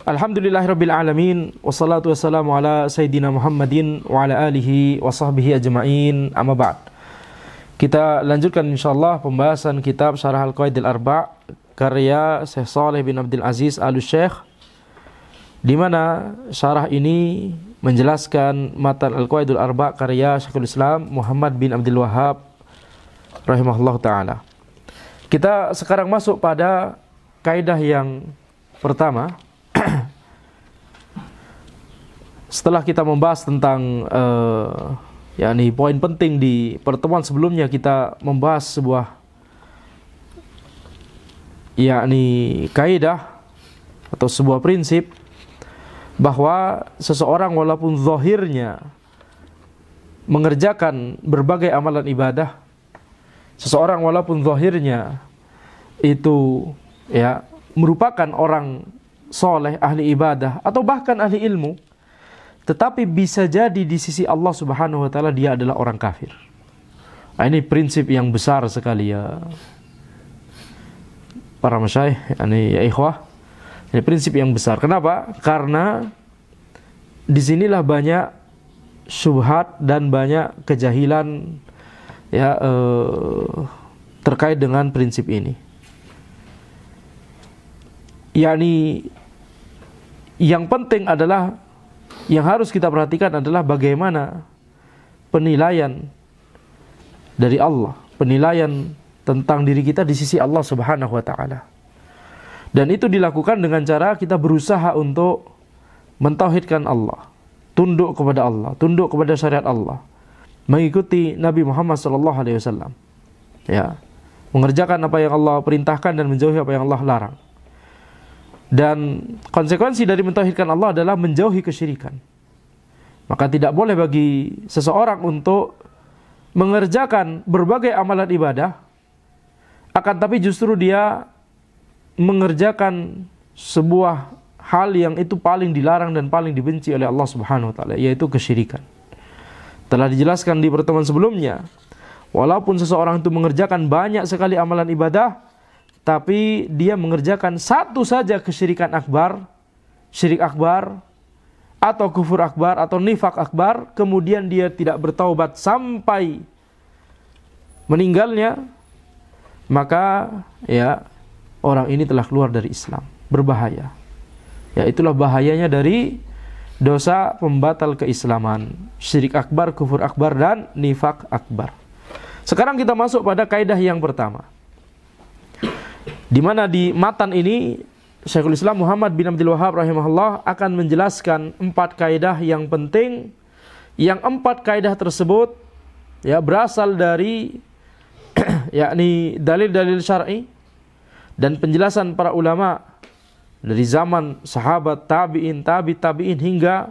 Alhamdulillahirabbil alamin wassalatu wassalamu ala sayyidina Muhammadin wa ala alihi wa sahbihi ajma'in. Amma ba'd. Kita lanjutkan insyaallah pembahasan kitab Syarah Al-Qawaidil Arba' karya Syekh Shalih bin Abdul Aziz Al-Syekh, di mana syarah ini menjelaskan matan Al-Qawaidul Arba' karya Syekhul Islam Muhammad bin Abdul Wahhab rahimahullah taala. Kita sekarang masuk pada kaidah yang pertama. Setelah kita membahas tentang yakni poin penting di pertemuan sebelumnya, kita membahas sebuah yakni kaidah atau sebuah prinsip bahwa seseorang walaupun zahirnya mengerjakan berbagai amalan ibadah, seseorang walaupun zahirnya itu merupakan orang soleh, ahli ibadah, atau bahkan ahli ilmu, tetapi bisa jadi di sisi Allah Subhanahu wa taala dia adalah orang kafir. Nah, ini prinsip yang besar sekali ya para masyayikh, ya ikhwah. Ini prinsip yang besar. Kenapa? Karena disinilah banyak syubhat dan banyak kejahilan terkait dengan prinsip ini. Yani yang penting adalah, yang harus kita perhatikan adalah bagaimana penilaian dari Allah, penilaian tentang diri kita di sisi Allah Subhanahu wa taala. Dan itu dilakukan dengan cara kita berusaha untuk mentauhidkan Allah, tunduk kepada Allah, tunduk kepada syariat Allah, mengikuti Nabi Muhammad sallallahu alaihi wasallam. Ya, mengerjakan apa yang Allah perintahkan dan menjauhi apa yang Allah larang. Dan konsekuensi dari mentauhidkan Allah adalah menjauhi kesyirikan. Maka tidak boleh bagi seseorang untuk mengerjakan berbagai amalan ibadah, akan tapi justru dia mengerjakan sebuah hal yang itu paling dilarang dan paling dibenci oleh Allah Subhanahu wa taala, yaitu kesyirikan. Telah dijelaskan di pertemuan sebelumnya, walaupun seseorang itu mengerjakan banyak sekali amalan ibadah, tapi dia mengerjakan satu saja kesyirikan akbar, syirik akbar, atau kufur akbar, atau nifak akbar, kemudian dia tidak bertaubat sampai meninggalnya, maka orang ini telah keluar dari Islam, berbahaya. Ya, itulah bahayanya dari dosa pembatal keislaman, syirik akbar, kufur akbar, dan nifak akbar. Sekarang kita masuk pada kaidah yang pertama, di mana di matan ini Syekhul Islam Muhammad bin Abdul Wahhab rahimahullah akan menjelaskan 4 kaidah yang penting, yang 4 kaidah tersebut berasal dari yakni dalil-dalil syar'i dan penjelasan para ulama dari zaman sahabat, tabi'in, tabi'in hingga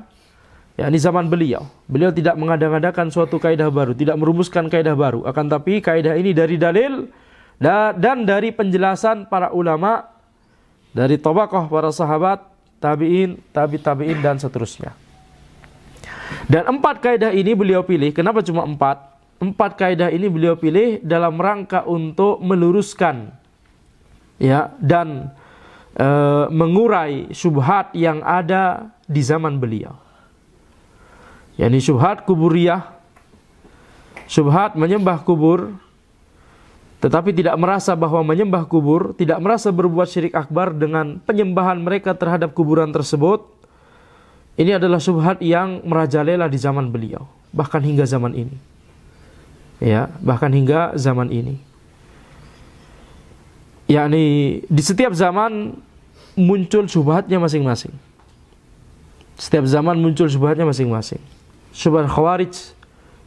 yakni zaman beliau. Beliau tidak mengada-ngadakan suatu kaidah baru, tidak merumuskan kaidah baru, akan tapi kaidah ini dari dalil dan dari penjelasan para ulama, dari tabaqah para sahabat, tabi'in, tabi'in, dan seterusnya. Dan 4 kaidah ini beliau pilih. Kenapa cuma 4? 4 kaidah ini beliau pilih dalam rangka untuk meluruskan dan mengurai syubhat yang ada di zaman beliau. yakni syubhat kuburiyah, syubhat menyembah kubur, tetapi tidak merasa bahwa menyembah kubur, tidak merasa berbuat syirik akbar dengan penyembahan mereka terhadap kuburan tersebut. Ini adalah syubhat yang merajalela di zaman beliau, bahkan hingga zaman ini. Bahkan hingga zaman ini. Yakni di setiap zaman muncul syubhatnya masing-masing. Setiap zaman muncul syubhatnya masing-masing. Syubhat Khawarij,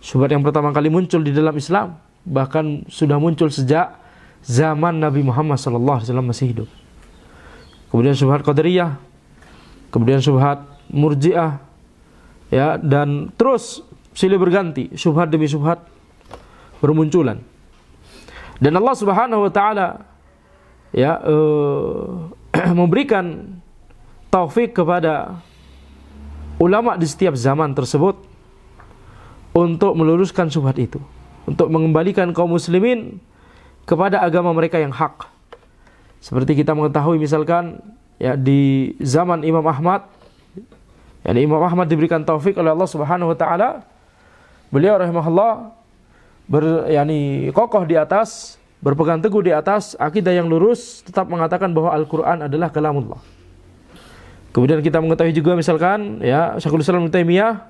syubhat yang pertama kali muncul di dalam Islam, bahkan sudah muncul sejak zaman Nabi Muhammad SAW masih hidup. Kemudian syubhat Qadariyah, kemudian syubhat Murji'ah, dan terus silih berganti, syubhat demi syubhat bermunculan. Dan Allah Subhanahu wa taala memberikan taufik kepada ulama di setiap zaman tersebut untuk meluruskan syubhat itu, untuk mengembalikan kaum muslimin kepada agama mereka yang hak. Seperti kita mengetahui misalkan ya di zaman Imam Ahmad. Yani Imam Ahmad diberikan taufik oleh Allah Subhanahu wa taala. Beliau rahimahullah kokoh di atas, berpegang teguh di atas akidah yang lurus, tetap mengatakan bahwa Al-Qur'an adalah kalamullah. Kemudian kita mengetahui juga misalkan ya Syekhul Islam Ibnu Taimiyah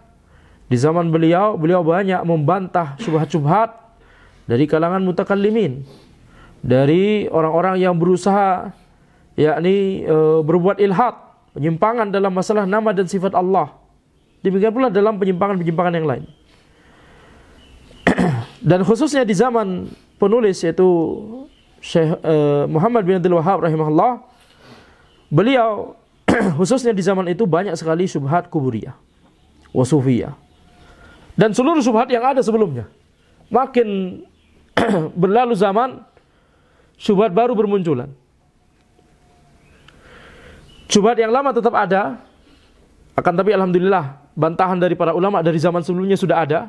di zaman beliau banyak membantah syubhat-syubhat dari kalangan mutakallimin, dari orang-orang yang berusaha berbuat ilhad, penyimpangan dalam masalah nama dan sifat Allah. Demikian pula dalam penyimpangan-penyimpangan yang lain. Dan khususnya di zaman penulis yaitu Syekh Muhammad bin Abdul Wahhab rahimahullah, beliau khususnya di zaman itu banyak sekali syubhat kuburiyah, wasufiyah, dan seluruh syubhat yang ada sebelumnya. Makin berlalu zaman, syubhat baru bermunculan. Syubhat yang lama tetap ada, akan tapi alhamdulillah bantahan dari para ulama dari zaman sebelumnya sudah ada.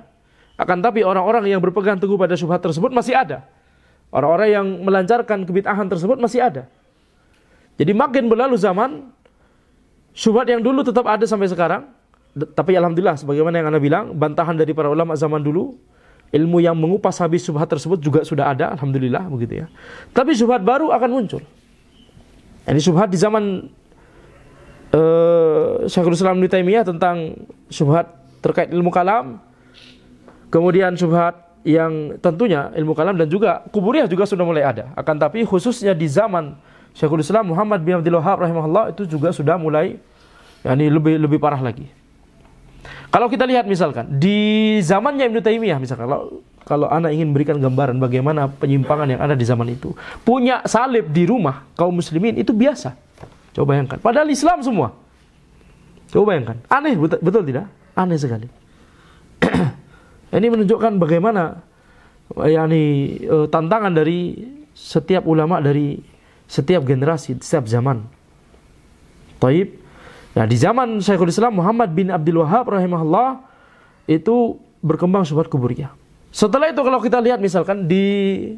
Akan tapi orang-orang yang berpegang teguh pada syubhat tersebut masih ada. Orang-orang yang melancarkan kebid'ahan tersebut masih ada. Jadi makin berlalu zaman, syubhat yang dulu tetap ada sampai sekarang. Tapi alhamdulillah sebagaimana yang Anda bilang, bantahan dari para ulama zaman dulu, ilmu yang mengupas habis syubhat tersebut juga sudah ada, alhamdulillah begitu ya. Tapi syubhat baru akan muncul. Ini syubhat di zaman Syekhul Islam Ibnu Taimiyah tentang syubhat terkait ilmu kalam. Kemudian syubhat yang tentunya ilmu kalam dan juga kuburiyah juga sudah mulai ada. Akan tapi khususnya di zaman Syekhul Islam Muhammad bin Abdul Wahhab rahimahullah itu juga sudah mulai lebih parah lagi. Kalau kita lihat misalkan di zamannya Ibnu Taimiyah misalkan, kalau Anda ingin berikan gambaran bagaimana penyimpangan yang ada di zaman itu, punya salib di rumah kaum muslimin itu biasa. Coba bayangkan. Padahal Islam semua. Coba bayangkan. Aneh betul tidak? Aneh sekali. Ini menunjukkan bagaimana tantangan dari setiap ulama dari setiap generasi, setiap zaman. Taib. Nah, di zaman Syekhul Islam Muhammad bin Abdul Wahhab rahimahullah itu berkembang syubhat kuburiyah. Setelah itu kalau kita lihat misalkan di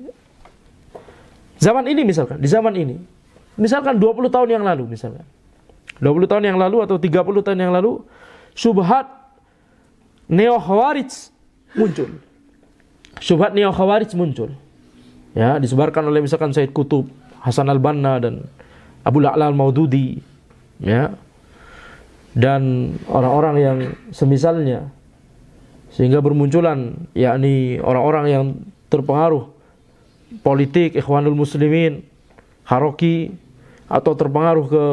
zaman ini misalkan 20 tahun yang lalu misalkan. 20 tahun yang lalu atau 30 tahun yang lalu syubhat neo-khawarij muncul. Syubhat neo-khawarij muncul. Ya, disebarkan oleh misalkan Said Qutb, Hasan al-Banna dan Abu La'la al-Maududi, ya. Dan orang-orang yang semisalnya, sehingga bermunculan orang-orang yang terpengaruh politik Ikhwanul Muslimin, Haroki, atau terpengaruh ke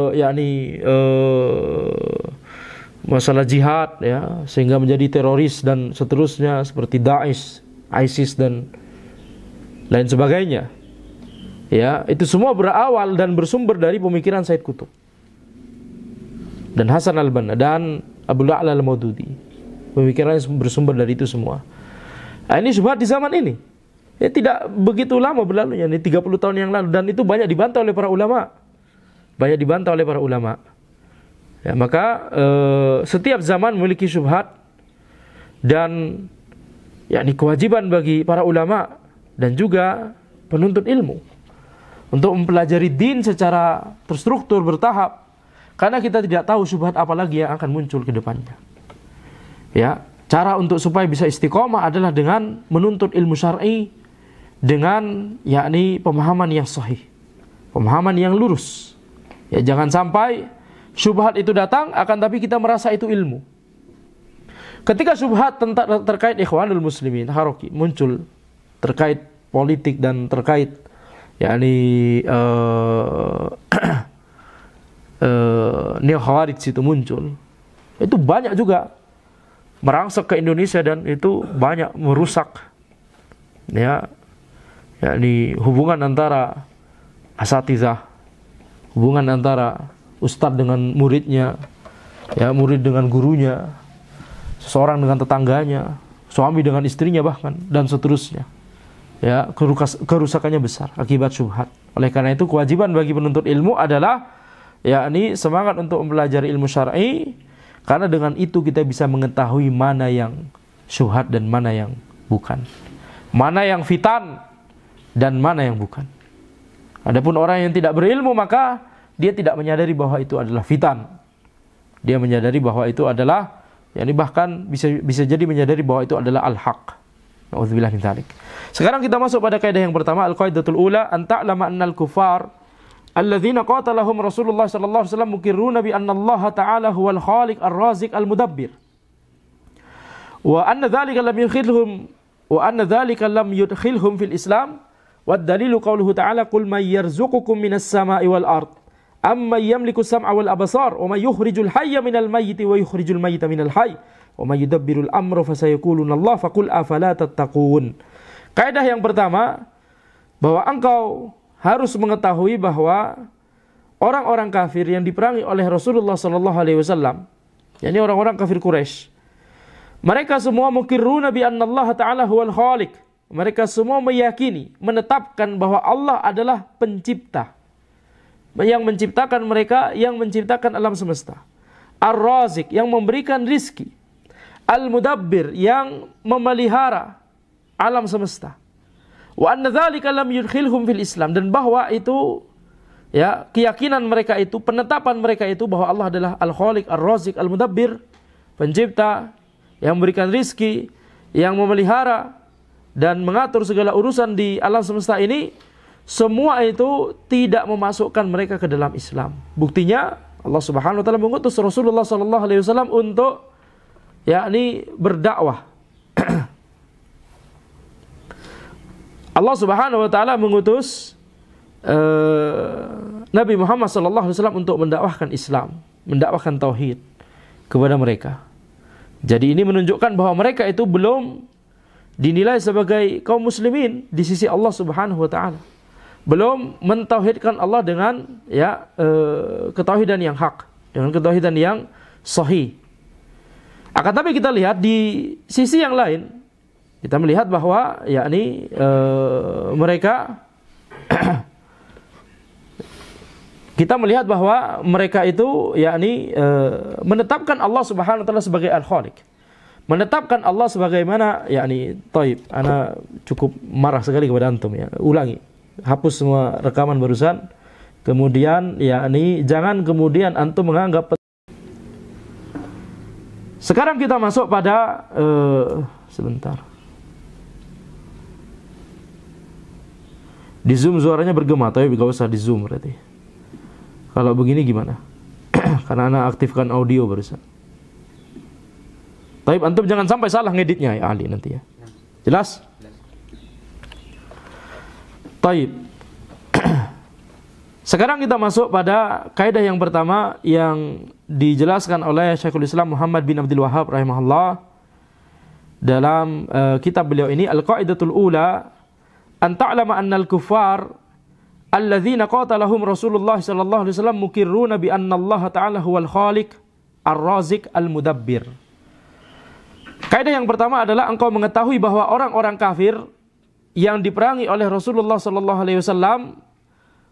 masalah jihad ya, sehingga menjadi teroris dan seterusnya seperti Daesh, ISIS dan lain sebagainya. Ya, itu semua berawal dan bersumber dari pemikiran Said Qutb dan Hasan al-Banna dan Abu La'la al-Maududi. Pemikirannya bersumber dari itu semua. Nah, ini syubhat di zaman ini. Ya, tidak begitu lama berlalunya, ini 30 tahun yang lalu, dan itu banyak dibantah oleh para ulama. Ya, maka setiap zaman memiliki syubhat, dan kewajiban bagi para ulama dan juga penuntut ilmu untuk mempelajari din secara terstruktur, bertahap, karena kita tidak tahu syubhat apa lagi yang akan muncul ke depannya. Ya, cara untuk supaya bisa istiqomah adalah dengan menuntut ilmu syar'i dengan pemahaman yang sahih, pemahaman yang lurus. Ya, jangan sampai syubhat itu datang akan tapi kita merasa itu ilmu. Ketika syubhat terkait Ikhwanul Muslimin, Haroki muncul terkait politik dan terkait neo-khawarij itu muncul, itu banyak juga merangsek ke Indonesia dan itu banyak merusak hubungan antara asatizah, hubungan antara ustadz dengan muridnya, murid dengan gurunya, seseorang dengan tetangganya, suami dengan istrinya bahkan, dan seterusnya. Ya, kerusakannya besar akibat syubhat. Oleh karena itu kewajiban bagi penuntut ilmu adalah semangat untuk mempelajari ilmu syar'i, karena dengan itu kita bisa mengetahui mana yang syubhat dan mana yang bukan, mana yang fitan dan mana yang bukan. Adapun orang yang tidak berilmu maka dia tidak menyadari bahwa itu adalah fitan. Dia menyadari bahwa itu adalah, yakni bahkan bisa jadi menyadari bahwa itu adalah al-haq. Nauzubillah min dzalik. Sekarang kita masuk pada kaidah yang pertama, al-qaidatul ula, an ta'lama annal kufar alladzina qatalahum Rasulullah sallallahu alaihi wasallam muqirruna bi anna Allah ta'ala huwal khaliq ar-raziq al-mudabbir. Wa anna dzalika lam yudkhilhum fil Islam. Wad dalilu qauluhu ta'ala qul may yarzuqukum minas sama'i wal ard amma yamliku as-sam'a wal absar wa may yukhrijul hayya minal mayyiti wa yukhrijul mayyita minal hayy wa may yudabbirul amra fasayaquluna Allah faqul afala tattaqun. Kaidah yang pertama, bahwa engkau harus mengetahui bahwa orang-orang kafir yang diperangi oleh Rasulullah sallallahu alaihi wasallam, yakni orang-orang kafir Quraisy, mereka semua muqirruna bi anna Allah ta'ala huwal khaliq. Mereka semua meyakini, menetapkan bahwa Allah adalah pencipta, yang menciptakan mereka, yang menciptakan alam semesta. Ar-Razik, yang memberikan rizki. Al-Mudabbir, yang memelihara alam semesta. Wa anna dzalika lam yudkhilhum fil Islam, dan bahwa itu, ya, keyakinan mereka itu, penetapan mereka itu bahwa Allah adalah Al-Khaliq, Ar-Razik, Al-Mudabbir, pencipta, yang memberikan rizki, yang memelihara dan mengatur segala urusan di alam semesta ini, semua itu tidak memasukkan mereka ke dalam Islam. Buktinya Allah Subhanahu wa taala mengutus Rasulullah sallallahu alaihi wasallam untuk, yakni, berdakwah. Allah Subhanahu wa taala mengutus Nabi Muhammad sallallahu alaihi wasallam untuk mendakwahkan Islam, mendakwahkan tauhid kepada mereka. Jadi ini menunjukkan bahwa mereka itu belum dinilai sebagai kaum muslimin di sisi Allah Subhanahu wa taala. Belum mentauhidkan Allah dengan, ya, ketauhidan yang hak, dengan ketauhidan yang sahih. Akan tapi kita lihat di sisi yang lain, kita melihat bahwa, yakni, mereka kita melihat bahwa mereka itu, yakni, menetapkan Allah Subhanahu wa taala sebagai Al-Khaliq. Menetapkan Allah sebagaimana, yakni, taib, ana cukup marah sekali kepada antum, ya. Ulangi, hapus semua rekaman barusan. Kemudian, yakni, jangan kemudian antum menganggap. Sekarang kita masuk pada sebentar. Di Zoom suaranya bergema, tapi gak usah di Zoom berarti. Kalau begini gimana? Karena ana aktifkan audio barusan. Taib, antum jangan sampai salah ngeditnya, ya Ali, nanti, ya. Jelas? Taib. Sekarang kita masuk pada kaidah yang pertama yang dijelaskan oleh Syekhul Islam Muhammad bin Abdul Wahhab rahimahullah dalam kitab beliau ini, Al-Qaidatul Ula, an ta'lama annal kuffar alladzina qatalahum Rasulullah sallallahu alaihi wasallam muqirruna bi anna Allah ta'ala huwal khaliq ar-raziq al-mudabbir. Kaidah yang pertama adalah engkau mengetahui bahwa orang-orang kafir yang diperangi oleh Rasulullah sallallahu alaihi wasallam,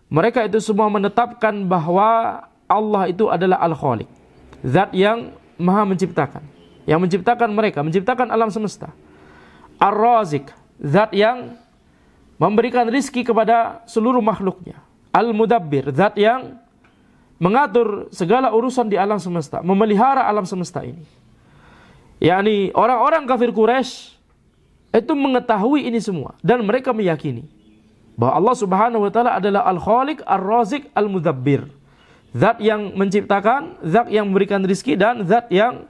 mereka itu semua menetapkan bahwa Allah itu adalah Al-Khaliq, zat yang maha menciptakan, yang menciptakan mereka, menciptakan alam semesta. Ar-Razik, zat yang memberikan rizki kepada seluruh makhluknya. Al-Mudabbir, zat yang mengatur segala urusan di alam semesta, memelihara alam semesta ini. yakni orang-orang kafir Quraisy itu mengetahui ini semua dan mereka meyakini bahwa Allah Subhanahu wa taala adalah Al-Khaliq, Ar-Razik, Al-Mudabbir. Zat yang menciptakan, zat yang memberikan rizki, dan zat yang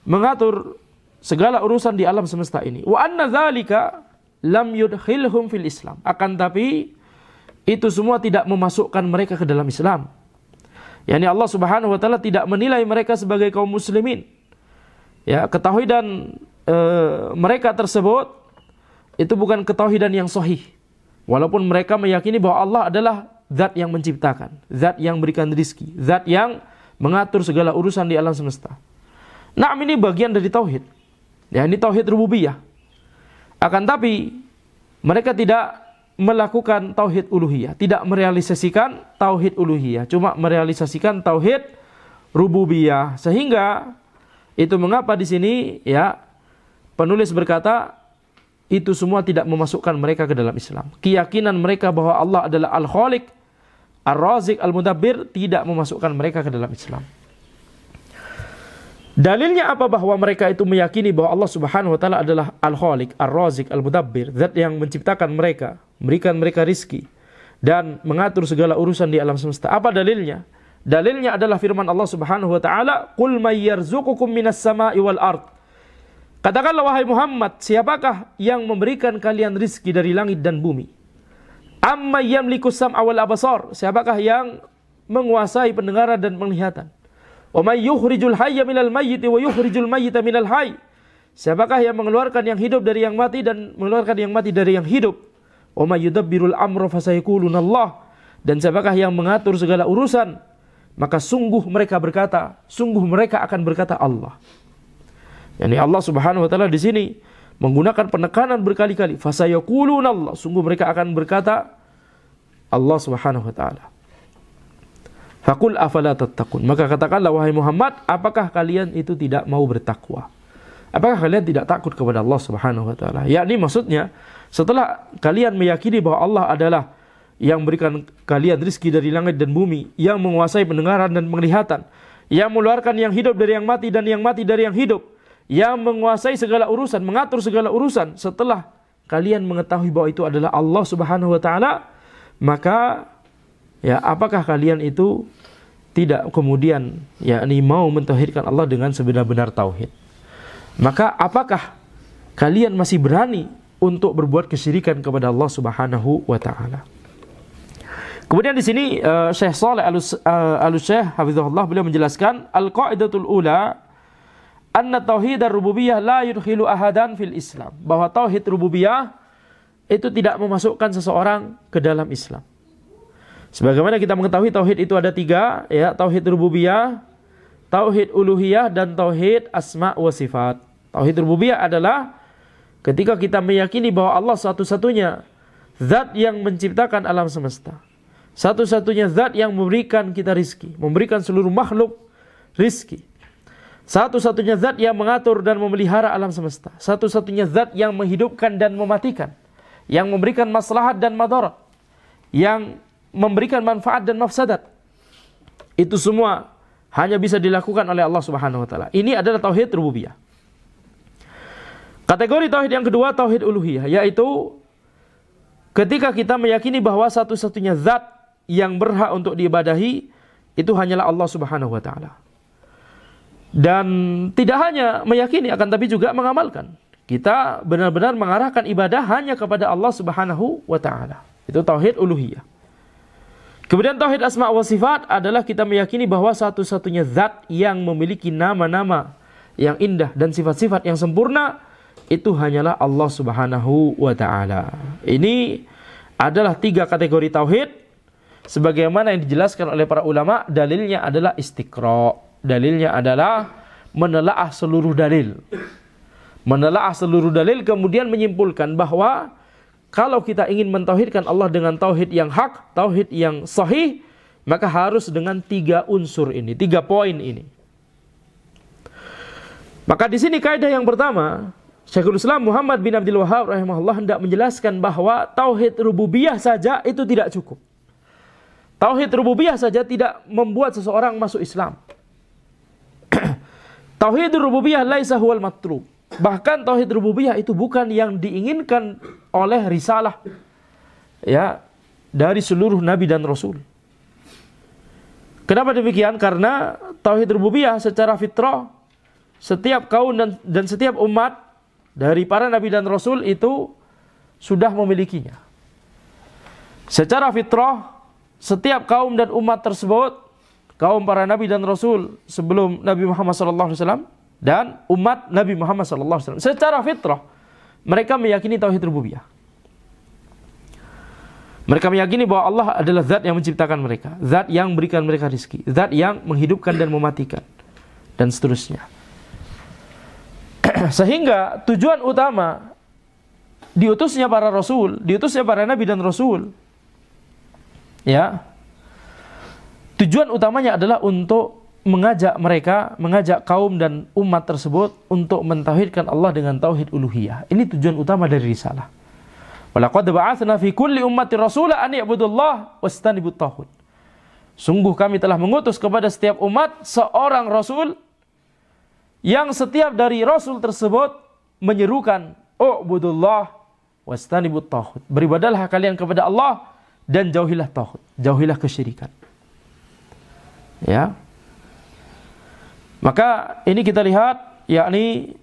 mengatur segala urusan di alam semesta ini. Wa anna dzalika lam yudkhilhum fil Islam. Akan tapi itu semua tidak memasukkan mereka ke dalam Islam. Yani Allah Subhanahu wa taala tidak menilai mereka sebagai kaum muslimin. Ya, ketauhidan mereka tersebut itu bukan ketauhidan yang sahih. Walaupun mereka meyakini bahwa Allah adalah zat yang menciptakan, zat yang berikan rizki, zat yang mengatur segala urusan di alam semesta. Nah, ini bagian dari tauhid. Ya, ini tauhid rububiyah. Akan tapi mereka tidak melakukan tauhid uluhiyah, tidak merealisasikan tauhid uluhiyah, cuma merealisasikan tauhid rububiyah. Sehingga itu mengapa di sini ya penulis berkata itu semua tidak memasukkan mereka ke dalam Islam. Keyakinan mereka bahwa Allah adalah Al-Khaliq, Ar-Razik, Al-Mudabbir tidak memasukkan mereka ke dalam Islam. Dalilnya apa? Bahwa mereka itu meyakini bahwa Allah Subhanahu wa taala adalah Al-Khaliq, Ar-Razik, Al-Mudabbir, zat yang menciptakan mereka, memberikan mereka rizki dan mengatur segala urusan di alam semesta. Apa dalilnya? Dalilnya adalah firman Allah Subhanahu wa taala, "Qul may yarzuqukum minas sama'i wal ard." Katakanlah wahai Muhammad, siapakah yang memberikan kalian rizki dari langit dan bumi? Amma yamliku sam'a wal absar, siapakah yang menguasai pendengaran dan penglihatan? Wa may yukhrijul hayya minal mayyit wa yukhrijul mayyita minal hayy, siapakah yang mengeluarkan yang hidup dari yang mati dan mengeluarkan yang mati dari yang hidup? Wa may yudabbirul amra fasayaquluna Allah, dan siapakah yang mengatur segala urusan? Maka sungguh mereka berkata, sungguh mereka akan berkata Allah. Yani Allah Subhanahu wa taala di sini menggunakan penekanan berkali-kali, fasayaquluna Allah, sungguh mereka akan berkata Allah Subhanahu wa taala. Faqul afala tattaqun, maka katakanlah wahai Muhammad, apakah kalian itu tidak mau bertakwa? Apakah kalian tidak takut kepada Allah Subhanahu wa taala? Yakni maksudnya, setelah kalian meyakini bahwa Allah adalah yang berikan kalian rizki dari langit dan bumi, yang menguasai pendengaran dan penglihatan, yang mengeluarkan yang hidup dari yang mati dan yang mati dari yang hidup, yang menguasai segala urusan, mengatur segala urusan. Setelah kalian mengetahui bahwa itu adalah Allah Subhanahu wa taala, maka ya apakah kalian itu tidak kemudian yakni mau mentauhidkan Allah dengan sebenar-benar tauhid? Maka apakah kalian masih berani untuk berbuat kesyirikan kepada Allah Subhanahu wa taala? Kemudian di sini Syekh Shalih Al-Syekh hafizahullah beliau menjelaskan al-qaidatul ula anna tauhid ar-rububiyah la yudkhilu ahadan fil Islam, bahwa tauhid rububiyah itu tidak memasukkan seseorang ke dalam Islam. Sebagaimana kita mengetahui tauhid itu ada 3, ya, tauhid rububiyah, tauhid uluhiyah, dan tauhid asma wa sifat. Tauhid rububiyah adalah ketika kita meyakini bahwa Allah satu-satunya zat yang menciptakan alam semesta, satu-satunya zat yang memberikan kita rizki, memberikan seluruh makhluk rizki, satu-satunya zat yang mengatur dan memelihara alam semesta, satu-satunya zat yang menghidupkan dan mematikan, yang memberikan maslahat dan madarat, yang memberikan manfaat dan mafsadat. Itu semua hanya bisa dilakukan oleh Allah Subhanahu wa taala. Ini adalah tauhid rububiyah. Kategori tauhid yang kedua, tauhid uluhiyah, yaitu ketika kita meyakini bahwa satu-satunya zat yang berhak untuk diibadahi itu hanyalah Allah Subhanahu wa taala. Dan tidak hanya meyakini, akan tapi juga mengamalkan. Kita benar-benar mengarahkan ibadah hanya kepada Allah Subhanahu wa taala. Itu tauhid uluhiyah. Kemudian tauhid asma wa sifat adalah kita meyakini bahwa satu-satunya zat yang memiliki nama-nama yang indah dan sifat-sifat yang sempurna itu hanyalah Allah Subhanahu wa taala. Ini adalah 3 kategori tauhid sebagaimana yang dijelaskan oleh para ulama. Dalilnya adalah istiqra. Dalilnya adalah menelaah seluruh dalil. Menelaah seluruh dalil kemudian menyimpulkan bahwa kalau kita ingin mentauhidkan Allah dengan tauhid yang hak, tauhid yang sahih, maka harus dengan 3 unsur ini, 3 poin ini. Maka di sini kaidah yang pertama, Syekhul Islam Muhammad bin Abdul Wahhab rahimahullah hendak menjelaskan bahwa tauhid rububiyah saja itu tidak cukup. Tauhid rububiyah saja tidak membuat seseorang masuk Islam. Tauhid rububiyah laisa huwal matlub. Bahkan tauhid rububiyah itu bukan yang diinginkan oleh risalah, ya, dari seluruh nabi dan rasul. Kenapa demikian? Karena tauhid rububiyah secara fitrah setiap kaum dan setiap umat dari para nabi dan rasul itu sudah memilikinya. Secara fitrah setiap kaum dan umat tersebut, kaum para nabi dan rasul sebelum Nabi Muhammad SAW dan umat Nabi Muhammad SAW, secara fitrah mereka meyakini tauhid rububiyah. Mereka meyakini bahwa Allah adalah zat yang menciptakan mereka, zat yang memberikan mereka rizki, zat yang menghidupkan dan mematikan, dan seterusnya. Sehingga tujuan utama diutusnya para rasul, diutusnya para nabi dan rasul, ya, tujuan utamanya adalah untuk mengajak mereka, mengajak kaum dan umat tersebut untuk mentauhidkan Allah dengan tauhid uluhiyah. Ini tujuan utama dari risalah. Walaqad ba'atsna fi kulli ummatin rasula an i'budullah wastanibut taghut. Sungguh kami telah mengutus kepada setiap umat seorang rasul yang setiap dari rasul tersebut menyerukan u'budullah wastanibut taghut. Beribadahlah kalian kepada Allah dan jauhilah taghut, jauhilah kesyirikan. Ya. Maka ini kita lihat, yakni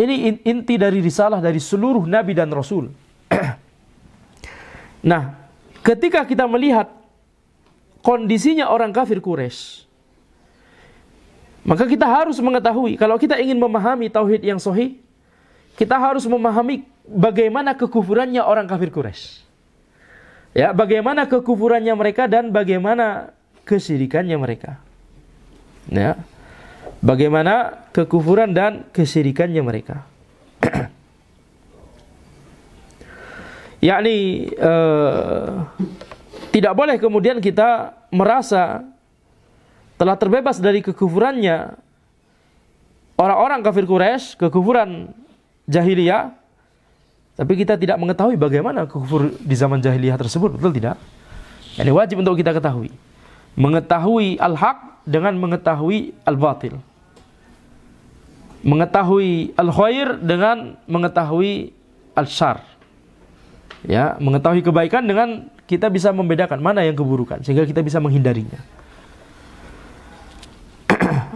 ini inti dari risalah dari seluruh nabi dan rasul. Nah, ketika kita melihat kondisinya orang kafir Quraisy, maka kita harus mengetahui, kalau kita ingin memahami tauhid yang sahih, kita harus memahami bagaimana kekufurannya orang kafir Quraisy. Ya, bagaimana kekufurannya mereka dan bagaimana kesyirikannya mereka. Ya. Bagaimana kekufuran dan kesyirikannya mereka. Yakni tidak boleh kemudian kita merasa telah terbebas dari kekufurannya orang-orang kafir Quraisy, kekufuran jahiliyah, tapi kita tidak mengetahui bagaimana kekufur di zaman jahiliyah tersebut, betul tidak? Ini wajib untuk kita ketahui. Mengetahui al-haq dengan mengetahui al-batil. Mengetahui al-khair dengan mengetahui al-syar. Ya, mengetahui kebaikan dengan kita bisa membedakan mana yang keburukan sehingga kita bisa menghindarinya.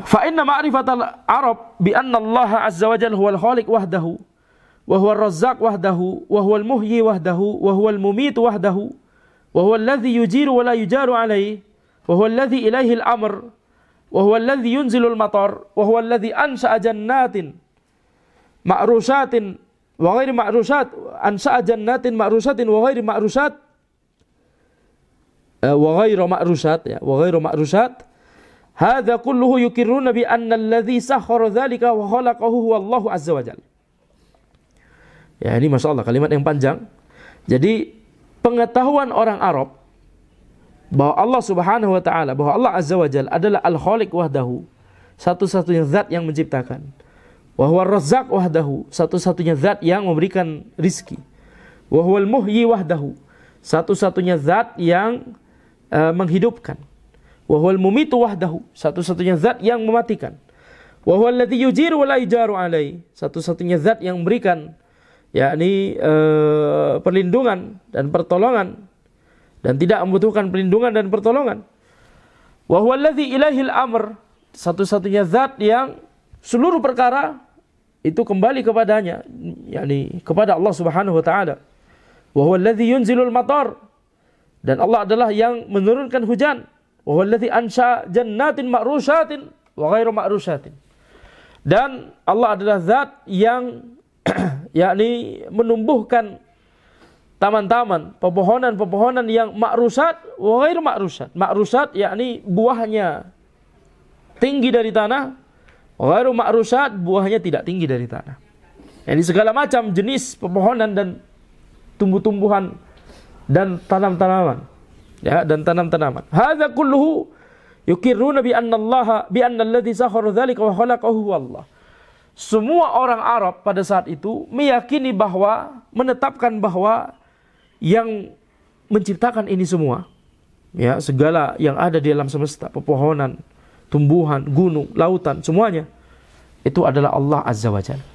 Fa inna ma'rifatal Arab bi anna Allah azza wa jalla huwal khaliq wahdahu wa huwar razzaq wahdahu wa huwal muhyi wahdahu wa huwal mumit wahdahu wa huwal ladzi yujiru wa la yujaru alayhi wa huwal ladzi ilayhi al-amr wa huwal ladzi yunzilul matar wa huwal ladzi ansha'a jannatin ma'rushatin wa ghairi ma'rushat, ansha'a jannatin ma'rushatin wa ghairi ma'rushat wa ghairu ma'rushat, ya, wa ghairu ma'rushat. Hadza kulluhu yukirruna bi anna alladhi sakhkhara dzalika wa khalaqahu huwa Allah azza wa jalla. Ya, ini masyaallah kalimat yang panjang. Jadi pengetahuan orang Arab bahwa Allah Subhanahu wa taala, bahwa Allah azza wa jalla adalah al-khaliq wahdahu, satu-satunya zat yang menciptakan. Wa huwa ar-razzaq wahdahu, satu-satunya zat yang memberikan rizki. Wa huwal muhyi wahdahu, satu-satunya zat yang menghidupkan. Wa huwal mumitu wahdahu, satu-satunya zat yang mematikan. Wa huwal ladzi yujiru wa la yujaru alaihi, satu-satunya zat yang memberikan yakni perlindungan dan pertolongan dan tidak membutuhkan perlindungan dan pertolongan. Wa huwal ladzi ilaihil amr, satu-satunya zat yang seluruh perkara itu kembali kepadanya, yakni kepada Allah Subhanahu wa taala. Wa huwal ladzi yunzilul matar, dan Allah adalah yang menurunkan hujan. Wa huwal ladzi ansha jannatin ma'rushatin wa ghairu ma'rushatin, dan Allah adalah zat yang yakni menumbuhkan taman-taman, pepohonan-pepohonan yang ma'rushat wa ghairu ma'rushat. Ma'rushat yakni buahnya tinggi dari tanah, ghairu ma'rushat buahnya tidak tinggi dari tanah. Jadi segala macam jenis pepohonan dan tumbuh-tumbuhan dan tanam-tanaman, ya, dan tanam-tanaman. Hadza kulluhu yukirruna bi anna Allah bi anna alladhi sakhkhara dzalika wa khalaqahu Allah. Semua orang Arab pada saat itu meyakini bahwa, menetapkan bahwa yang menciptakan ini semua, ya, segala yang ada di alam semesta, pepohonan, tumbuhan, gunung, lautan, semuanya itu adalah Allah Azza wa Jalla.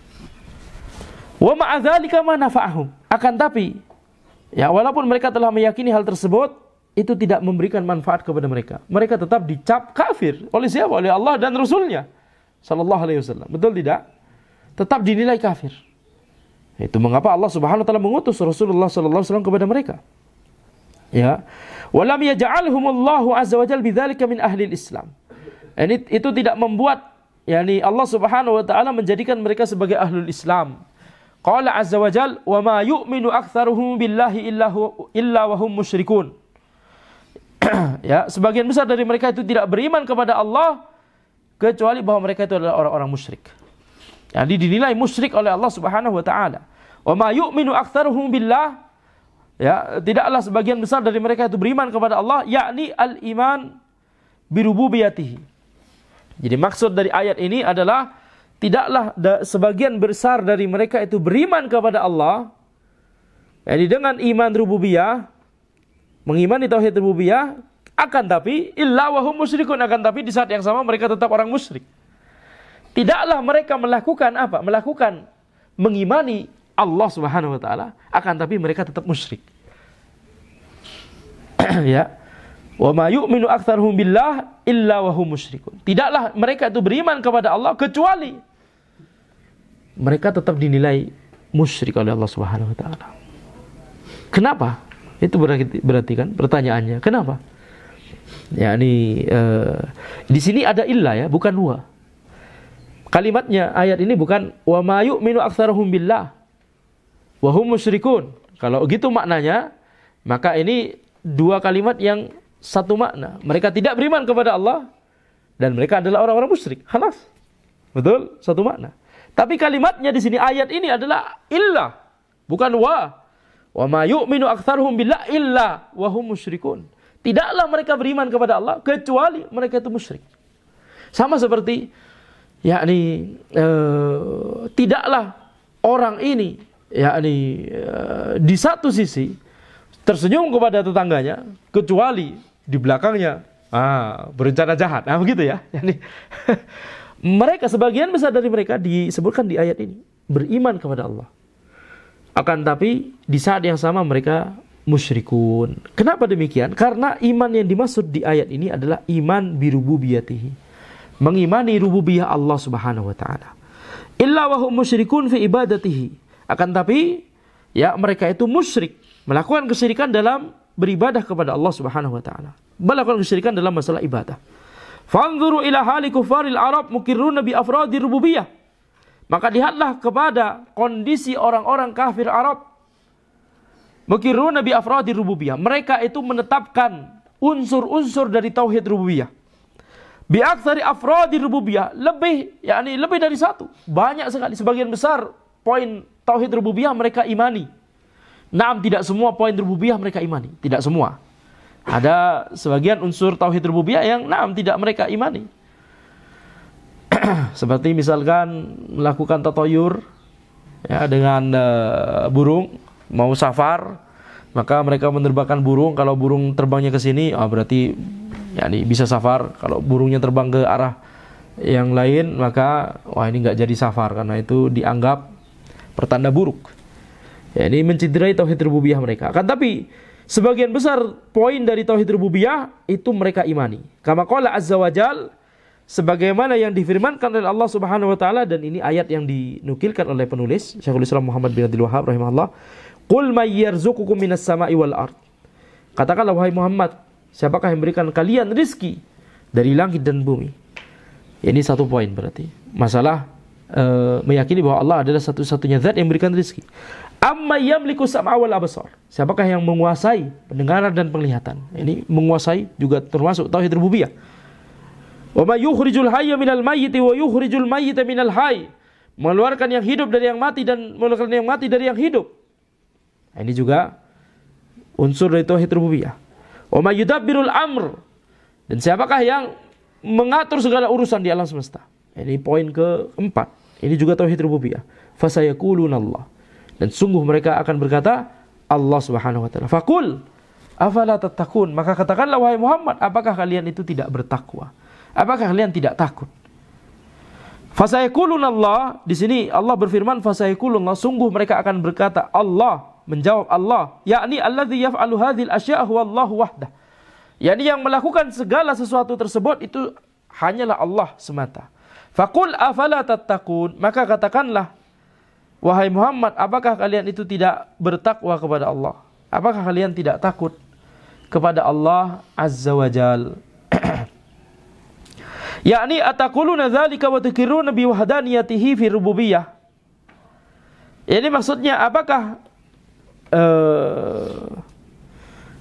Wa ma'a dzalika ma nafa'ahum. Akan tapi, ya, walaupun mereka telah meyakini hal tersebut, itu tidak memberikan manfaat kepada mereka. Mereka tetap dicap kafir oleh siapa? Oleh Allah dan Rasulnya sallallahu alaihi wasallam. Betul tidak? Tetap dinilai kafir. Itu mengapa Allah Subhanahu wa taala mengutus Rasulullah sallallahu alaihi wasallam kepada mereka. Ya. Walam yaj'alhumullahu azza wa jalla bidzalika min ahli Islam. Itu tidak membuat, yakni Allah Subhanahu wa taala menjadikan mereka sebagai ahlul Islam. Qala azza wa jalla wa ma yu'minu aktsaruhum billahi illa wa hum musyrikun. Ya, sebagian besar dari mereka itu tidak beriman kepada Allah kecuali bahwa mereka itu adalah orang-orang musyrik. Jadi dinilai musyrik oleh Allah Subhanahu wa taala. Wa ma yu'minu aktsaruhum billah, ya, tidaklah sebagian besar dari mereka itu beriman kepada Allah, yakni al-iman bi rububiyatihi. Jadi maksud dari ayat ini adalah tidaklah sebagian besar dari mereka itu beriman kepada Allah, jadi dengan iman rububiyah, mengimani tauhid rububiyah, Akan tapi illa wahum musyrikun, akan tapi di saat yang sama mereka tetap orang musyrik. Tidaklah mereka melakukan apa? Melakukan mengimani Allah Subhanahu wa taala, akan tapi mereka tetap musyrik. Ya. Wa ma yu'minu aktsaruhum billah illa wahum musyrikun. Tidaklah mereka itu beriman kepada Allah kecuali mereka tetap dinilai musyrik oleh Allah Subhanahu wa taala. Kenapa? Itu berarti kan pertanyaannya, kenapa? Ya, ini di sini ada illa ya, bukan wa. Kalimatnya ayat ini bukan wa ma yu'minu aktsaruhum billah wa hum musyrikun. Kalau gitu maknanya, maka ini dua kalimat yang satu makna. Mereka tidak beriman kepada Allah dan mereka adalah orang-orang musyrik. Khalas. Betul? Satu makna. Tapi kalimatnya di sini ayat ini adalah illa, bukan wa. Wa ma yu'minu aktsaruhum billah illa wa hum musyrikun. Tidaklah mereka beriman kepada Allah kecuali mereka itu musyrik. Sama seperti yakni tidaklah orang ini yakni di satu sisi tersenyum kepada tetangganya kecuali di belakangnya berencana jahat. Nah begitu ya. Yani, mereka sebagian besar dari mereka disebutkan di ayat ini beriman kepada Allah. Akan tapi di saat yang sama mereka musyrikun. Kenapa demikian? Karena iman yang dimaksud di ayat ini adalah iman birububiyatihi. Mengimani rububiyah Allah Subhanahu wa taala. Illa wa hum musyrikun fi ibadatihi. Akan tapi ya mereka itu musyrik, melakukan kesyirikan dalam beribadah kepada Allah Subhanahu wa taala. Melakukan kesyirikan dalam masalah ibadah. Fanzuru ila hali kufaril Arab mukirruna bi afradir rububiyah. Maka lihatlah kepada kondisi orang-orang kafir Arab. Mukirruna bi afradir rububiyah. Mereka itu menetapkan unsur-unsur dari tauhid rububiyah. Bi aktsari afradir rububiyah, lebih dari satu. Banyak sekali, sebagian besar poin tauhid rububiyah mereka imani. Naam, tidak semua poin rububiyah mereka imani, tidak semua. Ada sebagian unsur tauhid rububiyah yang naam tidak mereka imani. Seperti misalkan melakukan tatoyur ya dengan burung, mau safar, maka mereka menerbangkan burung. Kalau burung terbangnya ke sini, berarti yakni bisa safar. Kalau burungnya terbang ke arah yang lain, maka ini nggak jadi safar karena itu dianggap pertanda buruk. Ya, ini menciderai tauhid rububiyah mereka. Kan tapi sebagian besar poin dari tauhid rububiyah itu mereka imani. Kama qala azza wajal, sebagaimana yang difirmankan oleh Allah Subhanahu wa taala, dan ini ayat yang dinukilkan oleh penulis Syekhul Islam Muhammad bin Abdul Wahhab rahimahullah. Qul may yarzuqukum minas sama'i wal ard. Katakanlah wahai Muhammad, siapakah yang memberikan kalian rizki dari langit dan bumi? Ini satu poin berarti. Masalah meyakini bahwa Allah adalah satu-satunya zat yang memberikan rizki. Amma yamliku sam'a wal absar. Siapakah yang menguasai pendengaran dan penglihatan? Ini menguasai juga termasuk tauhid rububiyah. Wa may yukhrijul hayya minal mayyiti wa yukhrijul mayyita minal hayy. Mengeluarkan yang hidup dari yang mati dan mengeluarkan yang mati dari yang hidup. Ini juga unsur dari tauhid rububiyah. Wa may yudabbirul amr. Dan siapakah yang mengatur segala urusan di alam semesta? Ini poin keempat. Ini juga tauhid rububiyah. Fasayaquluna Allah. Dan sungguh mereka akan berkata Allah Subhanahu wa taala. Faqul afala tattaqun. Maka katakanlah wahai Muhammad, apakah kalian itu tidak bertakwa? Apakah kalian tidak takut? Fasayaquluna Allah, di sini Allah berfirman fasayaquluna, sungguh mereka akan berkata, Allah, menjawab Allah, yakni alladzi yaf'alu hadzal asya' huwallahu wahdah. Yakni yang melakukan segala sesuatu tersebut itu hanyalah Allah semata. Faqul afala tattaqun, maka katakanlah wahai Muhammad, apakah kalian itu tidak bertakwa kepada Allah? Apakah kalian tidak takut kepada Allah Azza wa Jal? Yakni ataquluna dzalika wa tukirruna bi wahdaniyatihi fi rububiyah. Ini maksudnya apakah